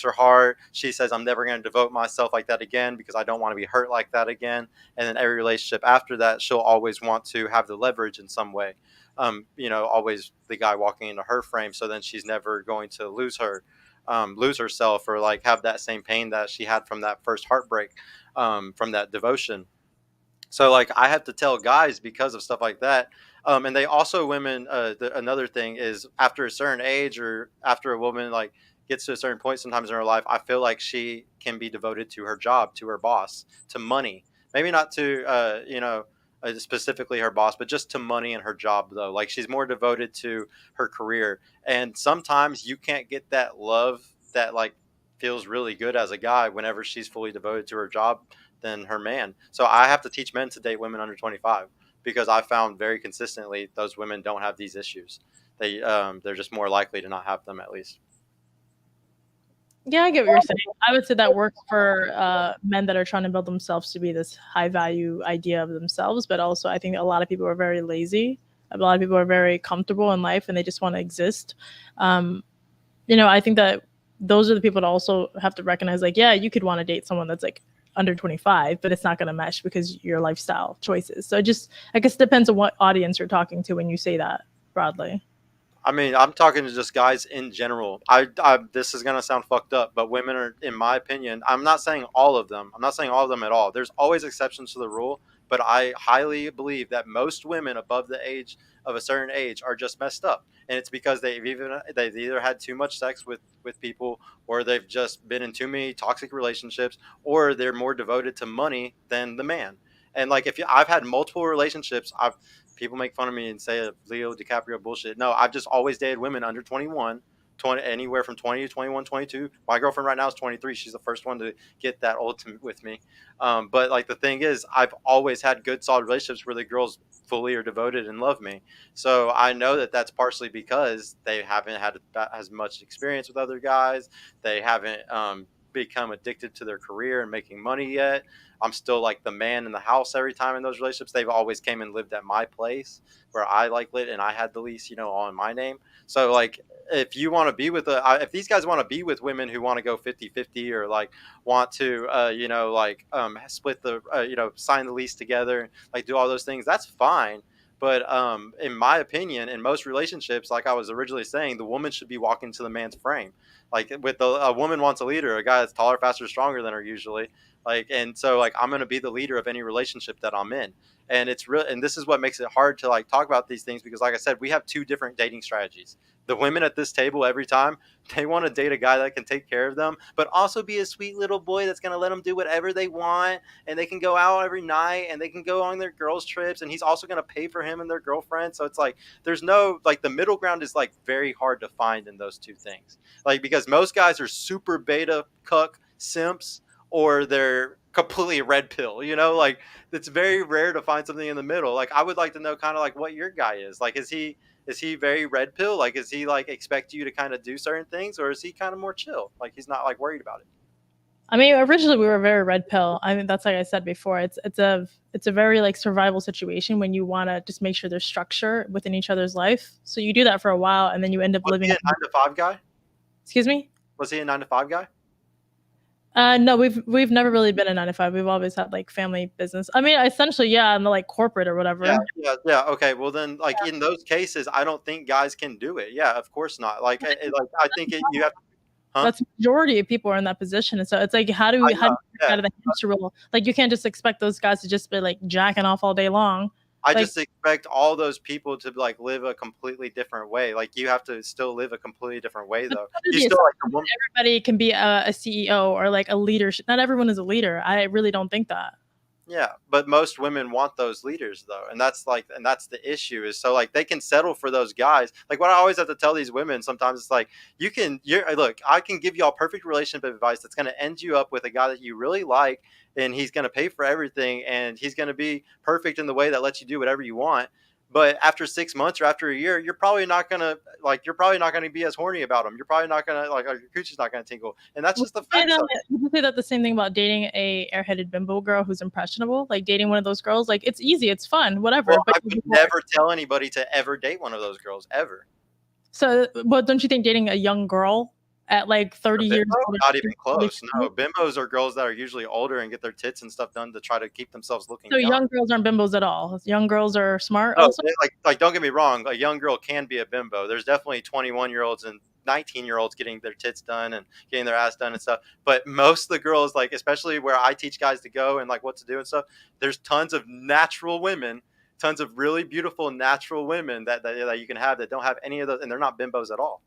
[SPEAKER 1] her heart. She says, "I'm never going to devote myself like that again because I don't want to be hurt like that again." And then every relationship after that, she'll always want to have the leverage in some way. Always the guy walking into her frame. So then she's never going to lose herself or like have that same pain that she had from that first heartbreak, from that devotion. So like I have to tell guys because of stuff like that. And they also women. Another thing is after a certain age or after a woman like gets to a certain point sometimes in her life, I feel like she can be devoted to her job, to her boss, to money. Maybe not to specifically her boss, but just to money and her job though. Like she's more devoted to her career, and sometimes you can't get that love that like feels really good as a guy whenever she's fully devoted to her job than her man. So I have to teach men to date women under 25 because I found very consistently those women don't have these issues. They're just more likely to not have them at least.
[SPEAKER 2] Yeah, I get what you're saying. I would say that works for men that are trying to build themselves to be this high value idea of themselves, but also I think a lot of people are very lazy. A lot of people are very comfortable in life and they just want to exist. Um, I think that those are the people that also have to recognize, like, yeah, you could want to date someone that's like under 25, but it's not going to mesh because your lifestyle choices. So it just, I guess, depends on what audience you're talking to when you say that broadly.
[SPEAKER 1] I mean, I'm talking to just guys in general. This is gonna sound fucked up, but women are, in my opinion, I'm not saying all of them. I'm not saying all of them at all. There's always exceptions to the rule, but I highly believe that most women above the age of a certain age are just messed up, and it's because they've either had too much sex with people, or they've just been in too many toxic relationships, or they're more devoted to money than the man. And like I've had multiple relationships, I've people make fun of me and say Leo DiCaprio bullshit. No, I've just always dated women under 21, 20, anywhere from 20 to 21, 22. My girlfriend right now is 23. She's the first one to get that old with me. But like the thing is, I've always had good, solid relationships where the girls fully are devoted and love me. So I know that that's partially because they haven't had as much experience with other guys. They haven't become addicted to their career and making money yet. I'm still like the man in the house every time in those relationships. They've always came and lived at my place where I like lit and I had the lease, all in my name. So like if you want to be with if these guys want to be with women who want to go 50-50 or like want to split the sign the lease together, like do all those things, that's fine. But in my opinion, in most relationships, like I was originally saying, the woman should be walking to the man's frame. Like a woman wants a leader, a guy that's taller, faster, stronger than her usually. Like, and so like I'm going to be the leader of any relationship that I'm in. And it's real, and this is what makes it hard to like talk about these things because, like I said, we have two different dating strategies. The women at this table every time they want to date a guy that can take care of them, but also be a sweet little boy that's going to let them do whatever they want, and they can go out every night and they can go on their girls' trips, and he's also going to pay for him and their girlfriend. So it's like there's no like the middle ground is like very hard to find in those two things, like because most guys are super beta cuck simps or they're completely red pill, like it's very rare to find something in the middle. Like I would like to know kind of like what your guy is like. Is he very red pill? Like is he like expect you to kind of do certain things, or is he kind of more chill, like he's not like worried about it?
[SPEAKER 2] I mean, originally we were very red pill. I mean, that's like I said before. It's a very like survival situation when you want to just make sure there's structure within each other's life. So you do that for a while, and then you end up
[SPEAKER 1] Was he
[SPEAKER 2] living.
[SPEAKER 1] a 9 to 5 guy?
[SPEAKER 2] Excuse me.
[SPEAKER 1] Was he a 9 to 5 guy?
[SPEAKER 2] No, we've never really been a 9 to 5. We've always had like family business. I mean, essentially, yeah, in the like corporate or
[SPEAKER 1] Yeah,
[SPEAKER 2] whatever.
[SPEAKER 1] yeah, yeah. Okay, well then, like in those cases, I don't think guys can do it. Yeah, of course not. Like I think you have, huh?
[SPEAKER 2] That's majority of people are in that position, and so it's like,
[SPEAKER 1] I
[SPEAKER 2] how do
[SPEAKER 1] know.
[SPEAKER 2] you break
[SPEAKER 1] Yeah,
[SPEAKER 2] out of the hamster wheel? Like, you can't just expect those guys to just be like jacking off all day long.
[SPEAKER 1] I
[SPEAKER 2] Like,
[SPEAKER 1] just expect all those people to like live a completely different way. Like you have to still live a completely different way,
[SPEAKER 2] that's
[SPEAKER 1] though.
[SPEAKER 2] under
[SPEAKER 1] You
[SPEAKER 2] the
[SPEAKER 1] still like
[SPEAKER 2] assumption
[SPEAKER 1] the
[SPEAKER 2] that
[SPEAKER 1] woman.
[SPEAKER 2] everybody can be a CEO or like a leadership. Not everyone is a leader. I really don't think that.
[SPEAKER 1] Yeah, but most women want those leaders though, and that's the issue is so like they can settle for those guys. Like what I always have to tell these women sometimes it's like you're look, I can give you all perfect relationship advice that's going to end you up with a guy that you really like and he's going to pay for everything and he's going to be perfect in the way that lets you do whatever you want. But after 6 months or after a year, you're probably not gonna be as horny about him. You're probably not gonna like your coochie's not gonna tingle, and that's
[SPEAKER 2] Would
[SPEAKER 1] just the
[SPEAKER 2] you say
[SPEAKER 1] facts of
[SPEAKER 2] that, would you say that the same thing about dating a airheaded bimbo girl who's impressionable? Like dating one of those girls, like it's easy, it's fun, whatever.
[SPEAKER 1] well,
[SPEAKER 2] But
[SPEAKER 1] I would never tell anybody to ever date one of those girls ever.
[SPEAKER 2] so, but don't you think dating a young girl at like
[SPEAKER 1] A
[SPEAKER 2] 30 years
[SPEAKER 1] bimbo?
[SPEAKER 2] old
[SPEAKER 1] Not even
[SPEAKER 2] is
[SPEAKER 1] close. No, bimbos are girls that are usually older and get their tits and stuff done to try to keep themselves looking
[SPEAKER 2] so
[SPEAKER 1] young.
[SPEAKER 2] young girls aren't bimbos at all. Young girls are smart
[SPEAKER 1] No,
[SPEAKER 2] also.
[SPEAKER 1] like don't get me wrong, a young girl can be a bimbo. There's definitely 21-year-olds and 19-year-olds getting their tits done and getting their ass done and stuff. But most of the girls, like especially where I teach guys to go and like what to do and stuff, there's tons of natural women, tons of really beautiful natural women that you can have that don't have any of those, and they're not bimbos at all.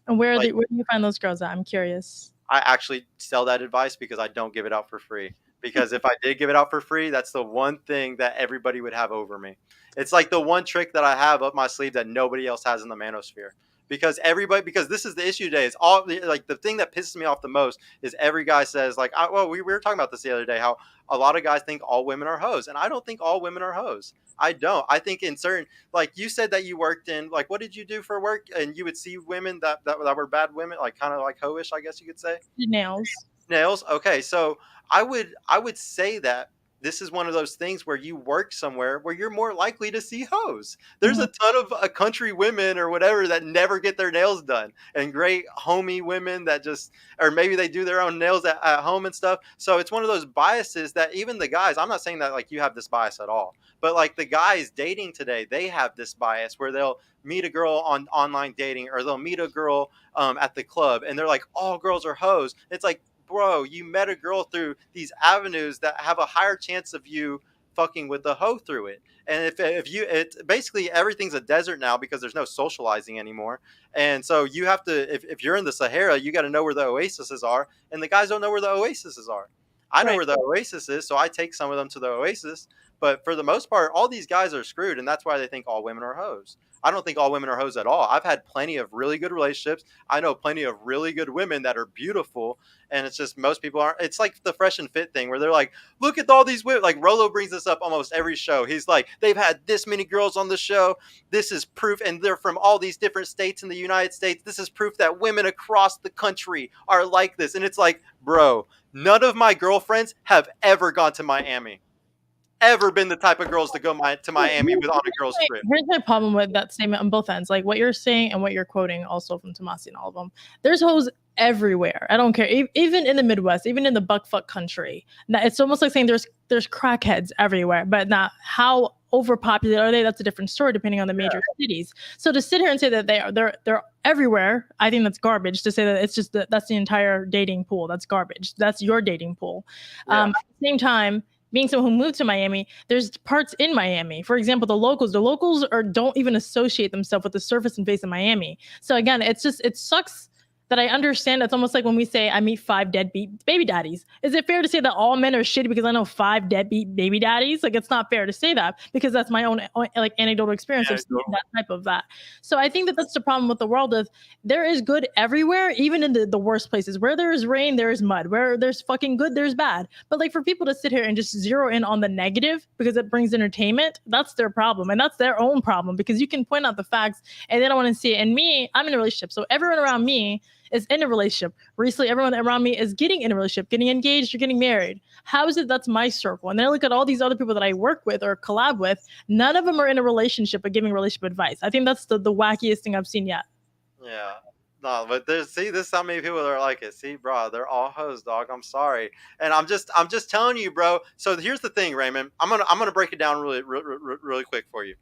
[SPEAKER 2] And
[SPEAKER 1] Like
[SPEAKER 2] where do you find those girls at? I'm curious.
[SPEAKER 1] I actually sell that advice because I don't give it out for free. Because if I did give it out for free, that's the one thing that everybody would have over me. It's like the one trick that I have up my sleeve that nobody else has in the manosphere. Because this is the issue today. It's all like the thing that pisses me off the most is every guy says like, well, we were talking about this the other day, how a lot of guys think all women are hoes, and I don't think all women are hoes. I don't. I think in certain, like you said that you worked in, like what did you do for work? And you would see women that were bad women, like kind of like hoish, I guess you could say.
[SPEAKER 2] Nails.
[SPEAKER 1] Nails. Okay, so I would say that this is one of those things where you work somewhere where you're more likely to see hoes. There's
[SPEAKER 2] Mhm.
[SPEAKER 1] a ton of country women or whatever that never get their nails done, and great homey women that just, or maybe they do their own nails at home and stuff. So it's one of those biases that even the guys. I'm not saying that like you have this bias at all, but like the guys dating today, they have this bias where they'll meet a girl on online dating or they'll meet a girl at the club and they're like all girls are hoes. It's like bro, you met a girl through these avenues that have a higher chance of you fucking with the hoe through it. And if you, it basically everything's a desert now because there's no socializing anymore. And so you have to, if you're in the Sahara, you got to know where the oases are. And the guys don't know where the oases are. I know
[SPEAKER 2] Right.
[SPEAKER 1] where the oasis is, so I take some of them to the oasis. But for the most part, all these guys are screwed, and that's why they think all women are hoes. I don't think all women are hoes at all. I've had plenty of really good relationships. I know plenty of really good women that are beautiful, and it's just most people aren't. It's like the fresh and fit thing where they're like, look at all these women. Like Rolo brings this up almost every show. He's like, they've had this many girls on the show. This is proof, and they're from all these different states in the United States. This is proof that women across the country are like this. And it's like, bro, none of my girlfriends have ever gone to Miami. Ever been the type of girls to go to Miami with on a girl's trip.
[SPEAKER 2] Here's my problem with that statement on both ends. Like what you're saying and what you're quoting also from Tomasi and all of them. There's hoes everywhere. I don't care. Even in the Midwest, even in the buckfuck country. Now, it's almost like saying there's crackheads everywhere, but not how overpopulated are they? That's a different story depending on the major cities. So to sit here and say that they're everywhere, I think that's garbage. To say that it's just that's the entire dating pool. That's garbage. That's your dating pool.
[SPEAKER 1] Yeah.
[SPEAKER 2] At the same time, being someone who moved to Miami, there's parts in Miami. For example, the locals don't even associate themselves with the surface and face of Miami. So again, it sucks that I understand. It's almost like when we say I meet 5 deadbeat baby daddies. Is it fair to say that all men are shitty because I know 5 deadbeat baby daddies? Like it's not fair to say that because that's my own like anecdotal experience of seeing that type of that. So I think that that's the problem with the world of there is good everywhere, even in the worst places. Where there is rain, there is mud. Where there's fucking good, there's bad. But like for people to sit here and just zero in on the negative because it brings entertainment, that's their problem. And that's their own problem because you can point out the facts and they don't want to see it. And me, I'm in a relationship. So everyone around me is in a relationship. Recently, everyone around me is getting in a relationship, getting engaged or getting married. How is it that's my circle? And then I look at all these other people that I work with or collab with. None of them are in a relationship but giving relationship advice. I think that's the wackiest thing I've seen yet.
[SPEAKER 1] Yeah. No, but there's see, this is how many people are like it. See, bro, they're all hoes, dog. I'm sorry, and I'm just telling you, bro. So here's the thing, Raymond. I'm gonna break it down really quick for you.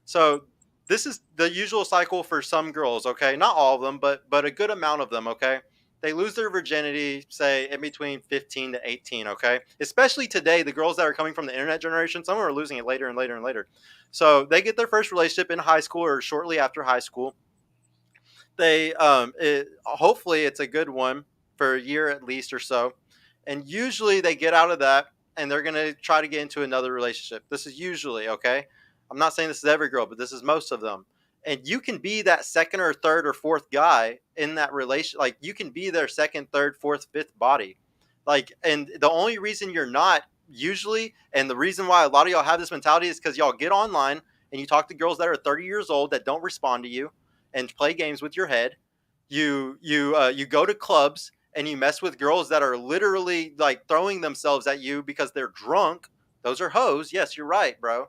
[SPEAKER 1] So this is the usual cycle for some girls, okay? Not all of them, but a good amount of them, okay? They lose their virginity, say in between 15 to 18, okay? Especially today, the girls that are coming from the internet generation, some of them are losing it later and later and later. So they get their first relationship in high school or shortly after high school. Hopefully it's a good one for a year at least or so, and usually they get out of that and they're going to try to get into another relationship. This is usually okay. I'm not saying this is every girl, but this is most of them. And you can be that second or third or fourth guy in that relation. Like you can be their second, third, fourth, fifth body. Like, and the only reason you're not usually, and the reason why a lot of y'all have this mentality is because y'all get online and you talk to girls that are 30 years old that don't respond to you and play games with your head. You go to clubs and you mess with girls that are literally like throwing themselves at you because they're drunk. Those are hoes. Yes, you're right, bro.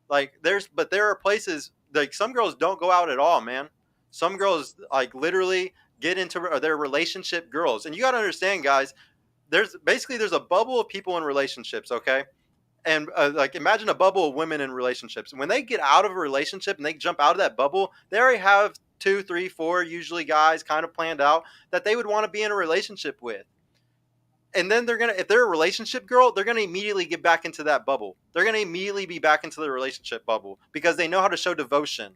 [SPEAKER 1] Like but there are places like some girls don't go out at all, man. Some girls like literally get into their relationship girls, and you got to understand, guys. There's a bubble of people in relationships, okay? And like imagine a bubble of women in relationships. When they get out of a relationship and they jump out of that bubble, they already have two, three, four usually guys kind of planned out that they would want to be in a relationship with. And then if they're a relationship girl, they're gonna immediately get back into that bubble. They're gonna immediately be back into the relationship bubble because they know how to show devotion.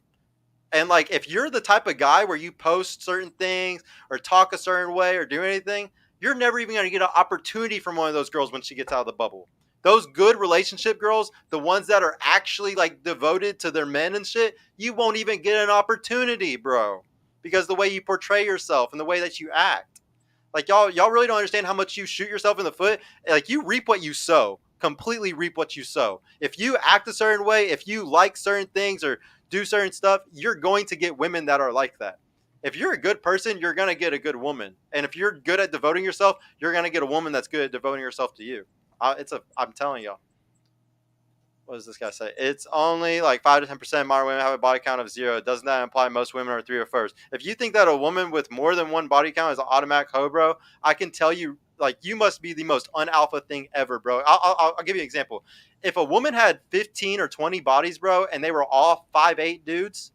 [SPEAKER 1] And like if you're the type of guy where you post certain things or talk a certain way or do anything, you're never even going to get an opportunity from one of those girls when she gets out of the bubble. Those good relationship girls, the ones that are actually like devoted to their men and shit, you won't even get an opportunity, bro. Because the way you portray yourself and the way that you act. Like y'all really don't understand how much you shoot yourself in the foot. Like you reap what you sow. Completely reap what you sow. If you act a certain way, if you like certain things or do certain stuff, you're going to get women that are like that. If you're a good person, you're going to get a good woman. And if you're good at devoting yourself, you're going to get a woman that's good at devoting herself to you. I'm telling y'all. What does this guy say? It's only like 5 to 10% of modern women have a body count of 0. Doesn't that imply most women are 3 or 4? If you think that a woman with more than one body count is an automatic hoe, bro, I can tell you, like, you must be the most unalpha thing ever, bro. I'll give you an example. If a woman had 15 or 20 bodies, bro, and they were all 5'8" dudes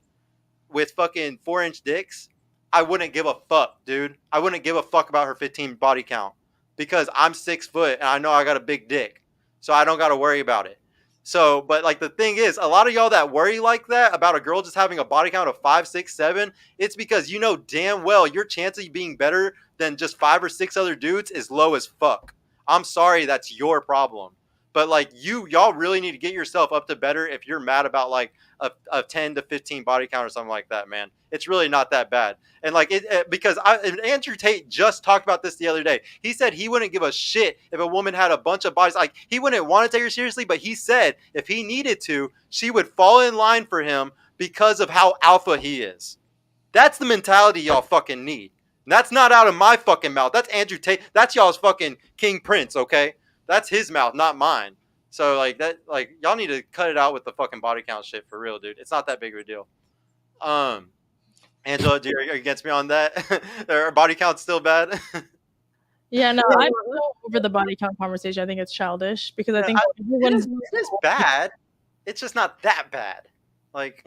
[SPEAKER 1] with fucking 4-inch dicks, I wouldn't give a fuck, dude. I wouldn't give a fuck about her 15 body count because I'm 6 foot and I know I got a big dick, so I don't got to worry about it. So, but like the thing is, a lot of y'all that worry like that about a girl just having a body count of 5, 6, 7, it's because you know damn well your chance of being better than just 5 or 6 other dudes is low as fuck. I'm sorry, that's your problem. But like y'all really need to get yourself up to better if you're mad about like a 10 to 15 body count or something like that, man. It's really not that bad. And like because Andrew Tate just talked about this the other day. He said he wouldn't give a shit if a woman had a bunch of bodies. Like he wouldn't want to take her seriously, but he said if he needed to, she would fall in line for him because of how alpha he is. That's the mentality y'all fucking need. And that's not out of my fucking mouth. That's Andrew Tate. That's y'all's fucking King Prince, okay? That's his mouth, not mine. So like that, like y'all need to cut it out with the fucking body count shit for real, dude. It's not that big of a deal. Um, Angela, are you against me on that? Are body counts still bad?
[SPEAKER 2] Yeah, no, I'm so over the body count conversation. I think it's childish because I think
[SPEAKER 1] it
[SPEAKER 2] everyone's
[SPEAKER 1] is bad. It's just not that bad. Like,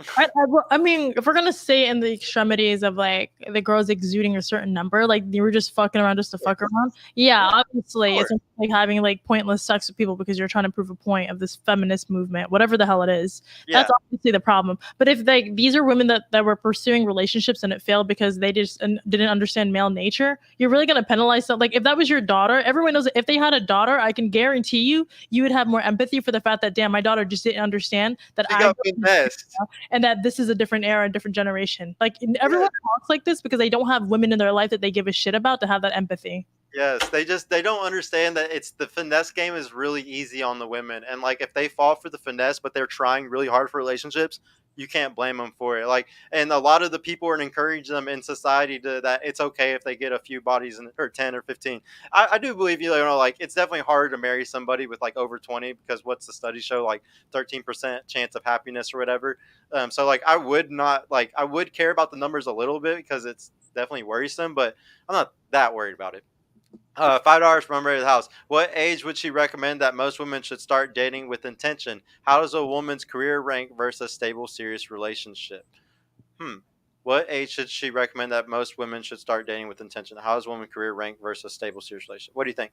[SPEAKER 2] I mean, if we're gonna say in the extremities of like the girls exuding a certain number, like you were just fucking around just to fuck around, yeah, obviously it's like having like pointless sex with people because you're trying to prove a point of this feminist movement, whatever the hell it is.
[SPEAKER 1] yeah,
[SPEAKER 2] That's obviously the problem. But if like these are women that were pursuing relationships and it failed because they just didn't understand male nature, you're really gonna penalize them. Like if that was your daughter, everyone knows that if they had a daughter, I can guarantee you would have more empathy for the fact that damn, my daughter just didn't understand that
[SPEAKER 1] she got finessed.
[SPEAKER 2] and that this is a different era, a different generation. Like everyone talks like this because they don't have women in their life that they give a shit about to have that empathy.
[SPEAKER 1] Yes, they don't understand that it's the finesse game is really easy on the women, and like if they fall for the finesse, but they're trying really hard for relationships, you can't blame them for it. Like, and a lot of the people are encourage them in society to that it's okay if they get a few bodies or 10 or 15. I do believe you know like it's definitely harder to marry somebody with like over 20 because what's the study show like 13% chance of happiness or whatever. So like I would not like I would care about the numbers a little bit because it's definitely worrisome, but I'm not that worried about it. $5 from Unrated House. What age would she recommend that most women should start dating with intention? How does a woman's career rank versus a stable, serious relationship? Hmm. What age should she recommend that most women should start dating with intention? How does a woman's career rank versus a stable, serious relationship? What do you think?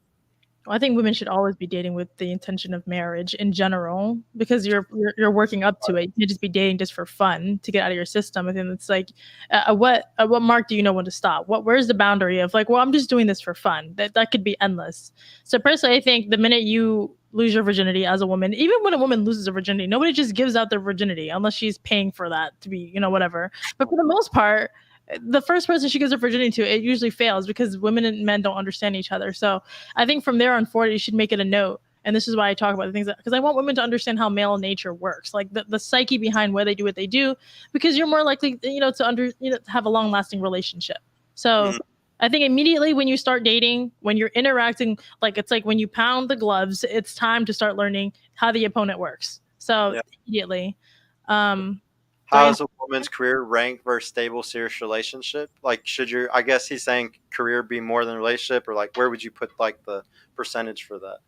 [SPEAKER 2] Well, I think women should always be dating with the intention of marriage in general because you're working up to it. You can't just be dating just for fun to get out of your system. I think it's like, at what mark do you know when to stop? Where's the boundary of like, well, I'm just doing this for fun. That could be endless. So personally, I think the minute you lose your virginity as a woman, even when a woman loses her virginity, nobody just gives out their virginity unless she's paying for that to be, whatever. But for the most part, the first person she gives her virginity to, it usually fails because women and men don't understand each other. So I think from there on forward, you should make it a note. And this is why I talk about the things because I want women to understand how male nature works, like the psyche behind why they do what they do, because you're more likely, to have a long lasting relationship. So
[SPEAKER 1] Mhm.
[SPEAKER 2] I think immediately when you start dating, when you're interacting, like it's like when you pound the gloves, it's time to start learning how the opponent works. So
[SPEAKER 1] Yeah.
[SPEAKER 2] immediately, um,
[SPEAKER 1] How
[SPEAKER 2] during
[SPEAKER 1] does a woman's career rank versus stable, serious relationship? Like, should your, I guess he's saying career be more than relationship, or like, where would you put like the percentage for that?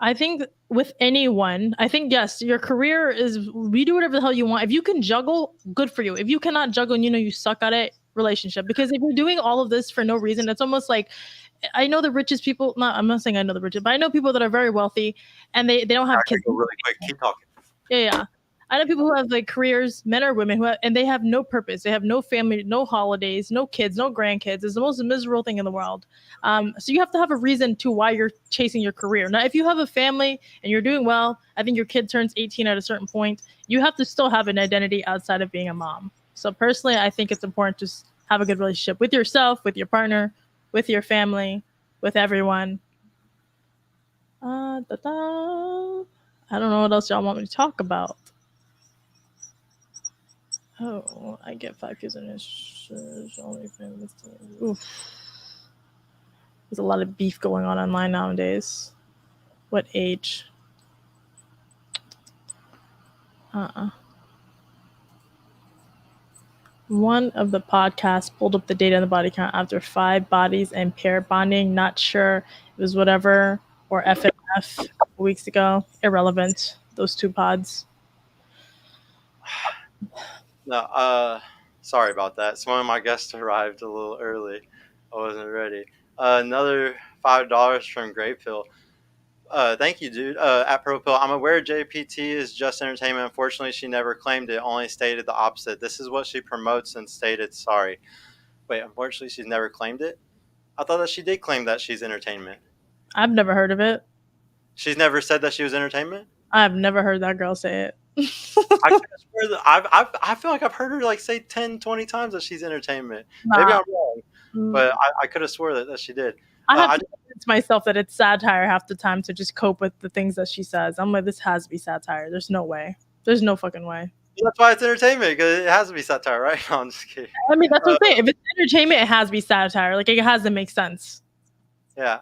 [SPEAKER 2] I think with anyone, I think yes, your career is we do whatever the hell you want. If you can juggle, good for you. If you cannot juggle and you suck at it, relationship. Because if you're doing all of this for no reason, it's almost like I know the richest people. Not, I'm not saying I know the richest, but I know people that are very wealthy and they don't
[SPEAKER 1] I
[SPEAKER 2] have kids.
[SPEAKER 1] could go really quick. Keep talking.
[SPEAKER 2] Yeah, yeah. I know people who have like careers, men or women, and they have no purpose. They have no family, no holidays, no kids, no grandkids. It's the most miserable thing in the world. So you have to have a reason to why you're chasing your career. Now, if you have a family and you're doing well, I think your kid turns 18 at a certain point. You have to still have an identity outside of being a mom. So personally, I think it's important to have a good relationship with yourself, with your partner, with your family, with everyone. I don't know what else y'all want me to talk about. Oh, I get 5 kids in this. Only family. Oof. There's a lot of beef going on online nowadays. What age? Uh-uh. One of the podcasts pulled up the data on the body count after 5 bodies and pair bonding. Not sure it was whatever or FMF a couple weeks ago. Irrelevant. Those two pods.
[SPEAKER 1] No, sorry about that. Some of my guests arrived a little early. I wasn't ready. Another $5 from Graypill. Thank you, dude. At ProPill, I'm aware JPT is just entertainment. Unfortunately, she never claimed it, only stated the opposite. This is what she promotes and stated sorry. Wait, unfortunately, she's never claimed it? I thought that she did claim that she's entertainment.
[SPEAKER 2] I've never heard of it.
[SPEAKER 1] She's never said that she was entertainment?
[SPEAKER 2] I've never heard that girl say it.
[SPEAKER 1] I swear that I feel like I've heard her like say 10, 20 times that she's entertainment. Maybe
[SPEAKER 2] Nah.
[SPEAKER 1] I'm wrong, but I could have swore that she did.
[SPEAKER 2] I have
[SPEAKER 1] I
[SPEAKER 2] to convince myself that it's satire half the time to just cope with the things that she says. I'm like, this has to be satire. There's no way. There's no fucking way.
[SPEAKER 1] That's why it's entertainment, because it has to be satire, right? No, I'm just kidding.
[SPEAKER 2] I mean, that's what I'm saying. If it's entertainment, it has to be satire. Like, it has to make sense.
[SPEAKER 1] Yeah.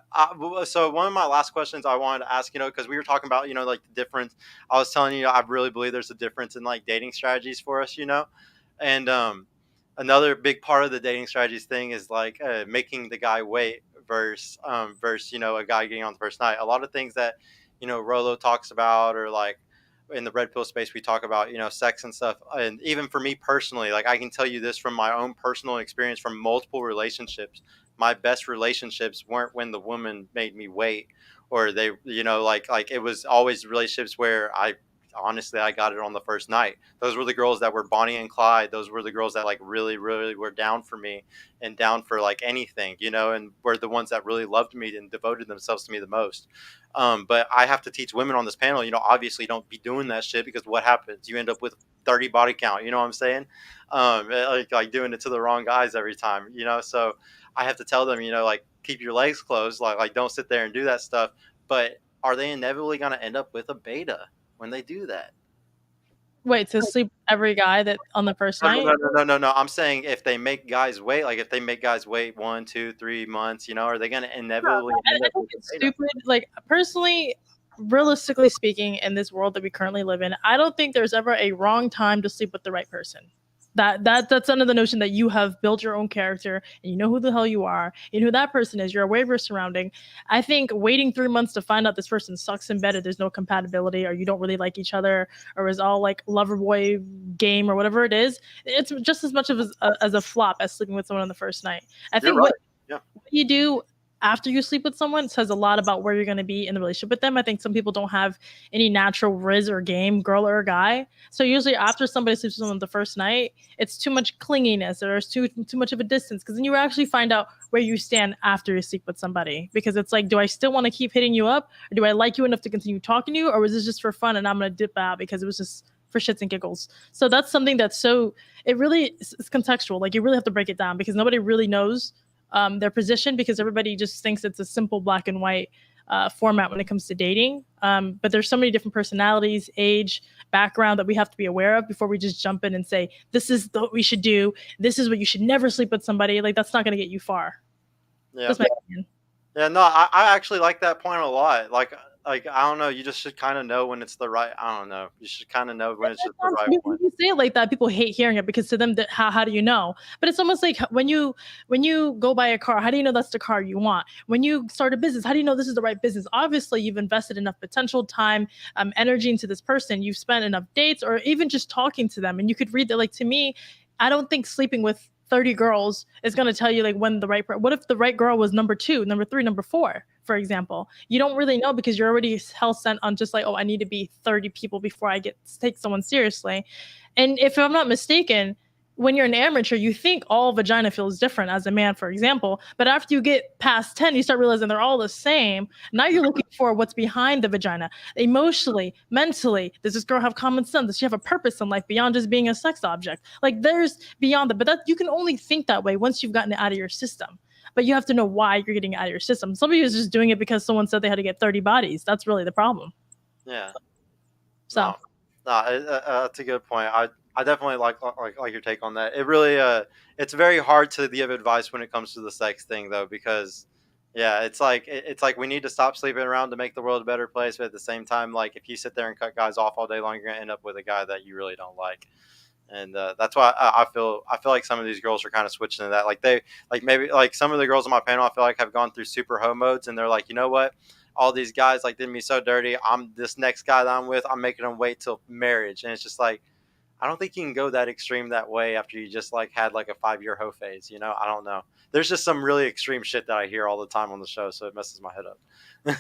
[SPEAKER 1] So one of my last questions I wanted to ask, because we were talking about, like the difference. I was telling you, I really believe there's a difference in like dating strategies for us, and another big part of the dating strategies thing is like making the guy wait versus a guy getting on the first night. A lot of things that Rolo talks about, or like in the red pill space we talk about sex and stuff, and even for me personally, like I can tell you this from my own personal experience from multiple relationships. My best relationships weren't when the woman made me wait, or they like it was always relationships where I honestly I got it on the first night. Those were the girls that were Bonnie and Clyde. Those were the girls that like really really were down for me and down for like anything, and were the ones that really loved me and devoted themselves to me the most. But I have to teach women on this panel, obviously don't be doing that shit, because what happens? You end up with 30 body count. You know what I'm saying? Like doing it to the wrong guys every time. So I have to tell them, like keep your legs closed, like don't sit there and do that stuff. But are they inevitably going to end up with a beta when they do that?
[SPEAKER 2] Wait, to sleep with every guy that on the first
[SPEAKER 1] No,
[SPEAKER 2] night?
[SPEAKER 1] no, no, no, no, no. I'm saying if they make guys wait, like if they make guys wait 1, 2, 3 months, are they going to inevitably end
[SPEAKER 2] I
[SPEAKER 1] up
[SPEAKER 2] think
[SPEAKER 1] with a
[SPEAKER 2] it's
[SPEAKER 1] beta?
[SPEAKER 2] stupid. Like, personally, realistically speaking, in this world that we currently live in, I don't think there's ever a wrong time to sleep with the right person. That's under the notion that you have built your own character and you know who the hell you are and who that person is. You're aware of your surrounding. I think waiting 3 months to find out this person sucks in bed, or there's no compatibility, or you don't really like each other, or is all like lover boy game or whatever it is, it's just as much of as a flop as sleeping with someone on the first night. I
[SPEAKER 1] You're
[SPEAKER 2] think
[SPEAKER 1] right. Yeah.
[SPEAKER 2] what you do after you sleep with someone says a lot about where you're going to be in the relationship with them. I think some people don't have any natural riz or game, girl or guy. So usually after somebody sleeps with someone the first night, it's too much clinginess, or there's too much of a distance, because then you actually find out where you stand after you sleep with somebody, because it's like, do I still want to keep hitting you up, or do I like you enough to continue talking to you, or was this just for fun and I'm going to dip out because it was just for shits and giggles. So that's something that's so, it really is contextual. Like you really have to break it down, because nobody really knows their position, because everybody just thinks it's a simple black and white format when it comes to dating. But there's so many different personalities, age, background that we have to be aware of before we just jump in and say, this is what we should do. This is what you should never sleep with somebody. Like that's not going to get you far.
[SPEAKER 1] Yeah.
[SPEAKER 2] That's my opinion.
[SPEAKER 1] Yeah, no, I actually like that point a lot. Like I don't know, you just should kind of know when it's the right. I don't know, you should kind of know when it's just the right
[SPEAKER 2] When
[SPEAKER 1] one.
[SPEAKER 2] you say it like that, people hate hearing it, because to them, how do you know? But it's almost like when you go buy a car, how do you know that's the car you want? When you start a business, how do you know this is the right business? Obviously, you've invested enough potential, time, energy into this person. You've spent enough dates, or even just talking to them, and you could read that. Like to me, I don't think sleeping with 30 girls is going to tell you like when the right what if the right girl was number 2, number 3, number 4, for example. You don't really know, because you're already hell sent on just like, oh, I need to be 30 people before I get to take someone seriously. And if I'm not mistaken, when you're an amateur, you think all vagina feels different as a man, for example. But after you get past 10, you start realizing they're all the same. Now you're looking for what's behind the vagina. Emotionally, mentally, does this girl have common sense? Does she have a purpose in life beyond just being a sex object? Like there's beyond that. But that you can only think that way once you've gotten it out of your system. But you have to know why you're getting it out of your system. Somebody is just doing it because someone said they had to get 30 bodies. That's really the problem.
[SPEAKER 1] Yeah.
[SPEAKER 2] So
[SPEAKER 1] No, no, that's a good point. I definitely like your take on that. It really it's very hard to give advice when it comes to the sex thing though, because yeah, it's like we need to stop sleeping around to make the world a better place. But at the same time, like if you sit there and cut guys off all day long, you're gonna end up with a guy that you really don't like. And that's why I feel like some of these girls are kind of switching to that. Like they like maybe like some of the girls on my panel I feel like have gone through super hoe modes, and they're like, you know what? All these guys like did me so dirty. I'm this next guy that I'm with. I'm making them wait till marriage, and it's just like I don't think you can go that extreme that way after you just like had like a 5 year hoe phase. You know, I don't know. There's just some really extreme shit that I hear all the time on the show, so it messes my head up.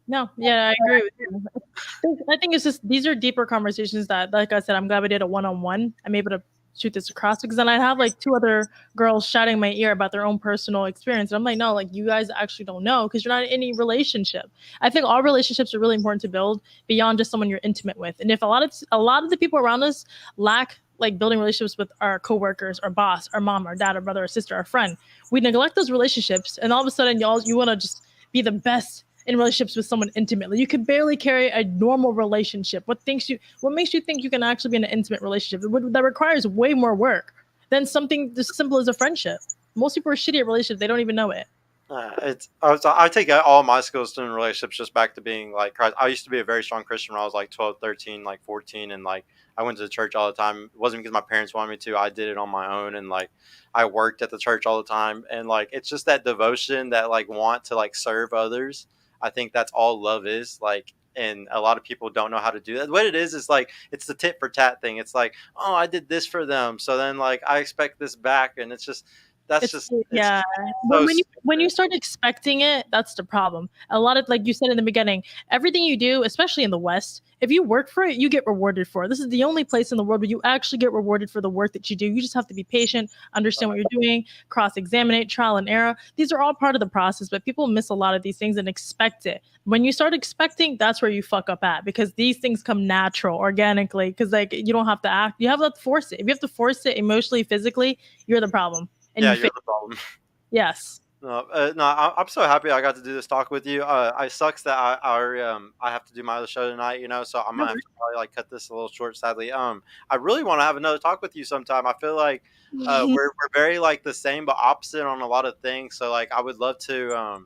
[SPEAKER 2] no, yeah, I agree with you. I think it's just these are deeper conversations that, like I said, I'm glad we did a one-on-one. I'm able to shoot this across, because then I have like 2 other girls shouting in my ear about their own personal experience. And I'm like, no, like you guys actually don't know, because you're not in any relationship. I think all relationships are really important to build beyond just someone you're intimate with. And if a lot of the people around us lack like building relationships with our coworkers, our boss, our mom, our dad, our brother, our sister, our friend, we neglect those relationships, and all of a sudden you want to just be the best in relationships with someone intimately. You could barely carry a normal relationship. What makes you think you can actually be in an intimate relationship that requires way more work than something as simple as a friendship? Most people are shitty at relationships. They don't even know it.
[SPEAKER 1] I take all my skills in relationships just back to being like Christ. I used to be a very strong Christian when I was like 12, 13, like 14, and like I went to the church all the time. It wasn't because my parents wanted me to. I did it on my own, and like I worked at the church all the time, and like it's just that devotion, that like want to like serve others. I think that's all love is like. And a lot of people don't know how to do that. What it is like it's the tit for tat thing. It's like, oh, I did this for them, so then like I expect this back, and it's just it's
[SPEAKER 2] Yeah.
[SPEAKER 1] so
[SPEAKER 2] When you
[SPEAKER 1] stupid.
[SPEAKER 2] start expecting it, that's the problem. A lot of, like you said in the beginning, everything you do, especially in the West, if you work for it, you get rewarded for it. This is the only place in the world where you actually get rewarded for the work that you do. You just have to be patient, understand what you're doing, cross-examine it, trial and error. These are all part of the process, but people miss a lot of these things and expect it. When you start expecting, that's where you fuck up at, because these things come natural, organically, because like you don't have to act, you have to force it. If you have to force it emotionally, physically, you're the problem. And
[SPEAKER 1] Yeah,
[SPEAKER 2] you
[SPEAKER 1] you're
[SPEAKER 2] fail.
[SPEAKER 1] the problem.
[SPEAKER 2] Yes.
[SPEAKER 1] No, no, I'm so happy I got to do this talk with you. I sucks that I have to do my other show tonight, you know, so I'm
[SPEAKER 2] No
[SPEAKER 1] gonna have to probably like cut this a little short, sadly. I really want to have another talk with you sometime. I feel like
[SPEAKER 2] worries.
[SPEAKER 1] we're very like the same but opposite on a lot of things. So like I would love to.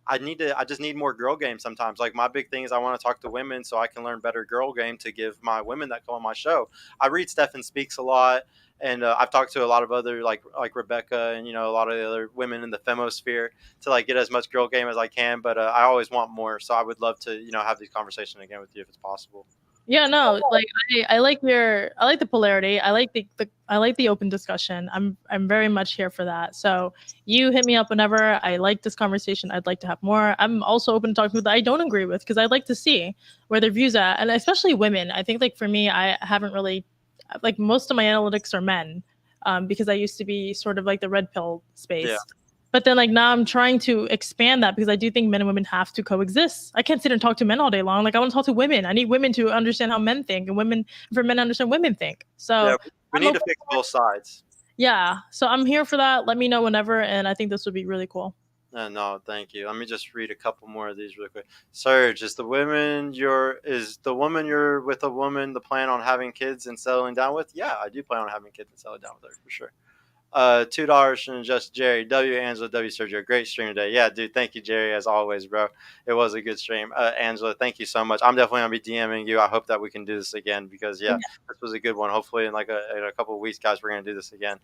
[SPEAKER 1] I just need more girl game sometimes. Like my big thing is I want to talk to women so I can learn better girl game to give my women that come on my show. I read Stefan Speaks a lot, and I've talked to a lot of other like Rebecca and a lot of the other women in the femosphere to like get as much girl game as I can. But I always want more, so I would love to have these conversations again with you if it's possible.
[SPEAKER 2] Yeah, no, like I like I like the polarity. I like I like the open discussion. I'm very much here for that. So you hit me up whenever. I like this conversation. I'd like to have more. I'm also open to talking to people that I don't agree with because I'd like to see where their views at, and especially women. I think like for me, I haven't really like most of my analytics are men, because I used to be sort of like the red pill
[SPEAKER 1] Yeah.
[SPEAKER 2] space. But then like now I'm trying to expand that because I do think men and women have to coexist. I can't sit and talk to men all day long. Like I want to talk to women. I need women to understand how men think and women for men to understand women think.
[SPEAKER 1] Yeah,
[SPEAKER 2] So
[SPEAKER 1] we
[SPEAKER 2] I'm
[SPEAKER 1] need to
[SPEAKER 2] open.
[SPEAKER 1] fix both sides.
[SPEAKER 2] Yeah. So I'm here for that. Let me know whenever, and I think this would be really cool.
[SPEAKER 1] No, thank you. Let me just read a couple more of these really quick. Serge, is the woman you're with a woman the plan on having kids and settling down with? Yeah, I do plan on having kids and settling down with her for sure. $2 from just Jerry. W Angela, W Sergio. Great stream today. Yeah, dude. Thank you, Jerry, as always, bro. It was a good stream. Angela, thank you so much. I'm definitely gonna be DMing you. I hope that we can do this again because yeah, this was a good one. Hopefully in like in a couple of weeks, guys, we're gonna do this again.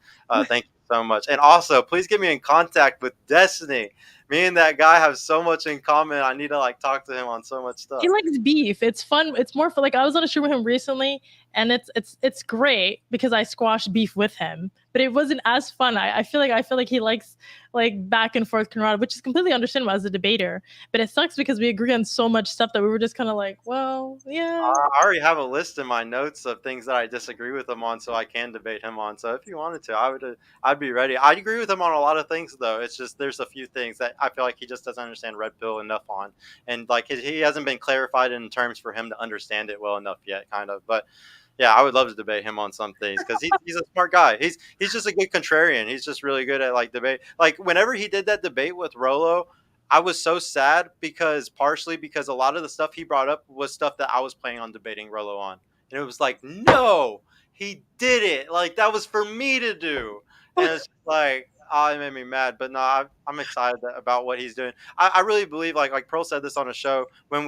[SPEAKER 1] Thank you so much. And also, please get me in contact with Destiny. Me and that guy have so much in common. I need to like talk to him on so much
[SPEAKER 2] He
[SPEAKER 1] stuff.
[SPEAKER 2] likes beef. It's fun. It's more for like I was on a show with him recently, and it's great because I squashed beef with him. But it wasn't as fun. I feel like he likes like back and forth camaraderie, which is completely understandable as a debater. But it sucks because we agree on so much stuff that we were just kind of like, well, yeah.
[SPEAKER 1] I already have a list in my notes of things that I disagree with him on, so I can debate him on. So if you wanted to, I'd be ready. I agree with him on a lot of things, though. It's just there's a few things that I feel like he just doesn't understand red pill enough on, and like he hasn't been clarified in terms for him to understand it well enough yet, kind of. But yeah, I would love to debate him on some things because he's a smart guy. He's just a good contrarian. He's just really good at like debate. Like whenever he did that debate with Rolo, I was so sad because partially because a lot of the stuff he brought up was stuff that I was planning on debating Rolo on, and it was like, no, he did it. Like that was for me to do, and it's just like, oh, it made me mad. But no, I'm excited about what he's doing. I really believe like Pearl said this on a show when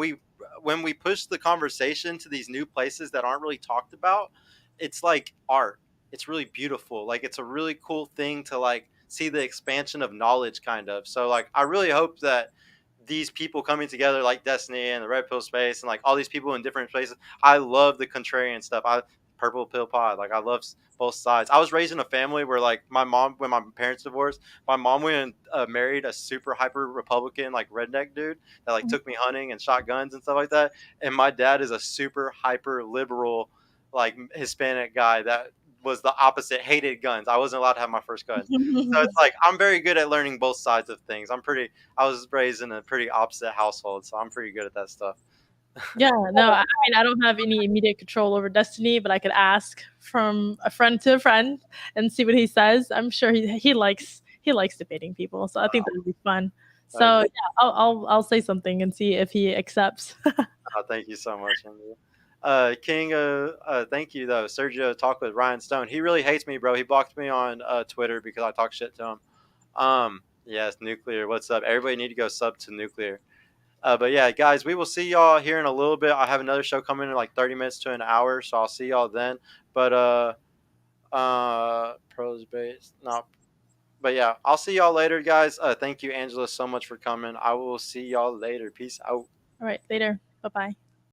[SPEAKER 1] we push the conversation to these new places that aren't really talked about, it's like art. It's really beautiful. Like it's a really cool thing to like see the expansion of knowledge kind of. So like I really hope that these people coming together like Destiny and the Red Pill Space and like all these people in different places. I love the contrarian stuff. I Purple Pill Pod. Like I love both sides. I was raised in a family where like my mom, when my parents divorced, my mom went and married a super hyper Republican like redneck dude that like took me hunting and shot guns and stuff like that. And my dad is a super hyper liberal like Hispanic guy that was the opposite, hated guns. I wasn't allowed to have my first gun. So it's like I'm very good at learning both sides of things. I was raised in a pretty opposite household, so I'm pretty good at that stuff.
[SPEAKER 2] Yeah, no, I mean, I don't have any immediate control over Destiny, but I could ask from a friend to a friend and see what he says. I'm sure he likes debating people, so I think that would be fun. So
[SPEAKER 1] Okay.
[SPEAKER 2] yeah, I'll say something and see if he accepts.
[SPEAKER 1] Thank you so much, Andrew. King, thank you though. Sergio talked with Ryan Stone. He really hates me, bro. He blocked me on Twitter because I talk shit to him. Yes, Nuclear. What's up? Everybody need to go sub to Nuclear. But yeah, guys, we will see y'all here in a little bit. I have another show coming in like 30 minutes to an hour, so I'll see y'all then. But pros based, no. But yeah, I'll see y'all later, guys. Thank you, Angela, so much for coming. I will see y'all later. Peace out.
[SPEAKER 2] All right, later. Bye bye.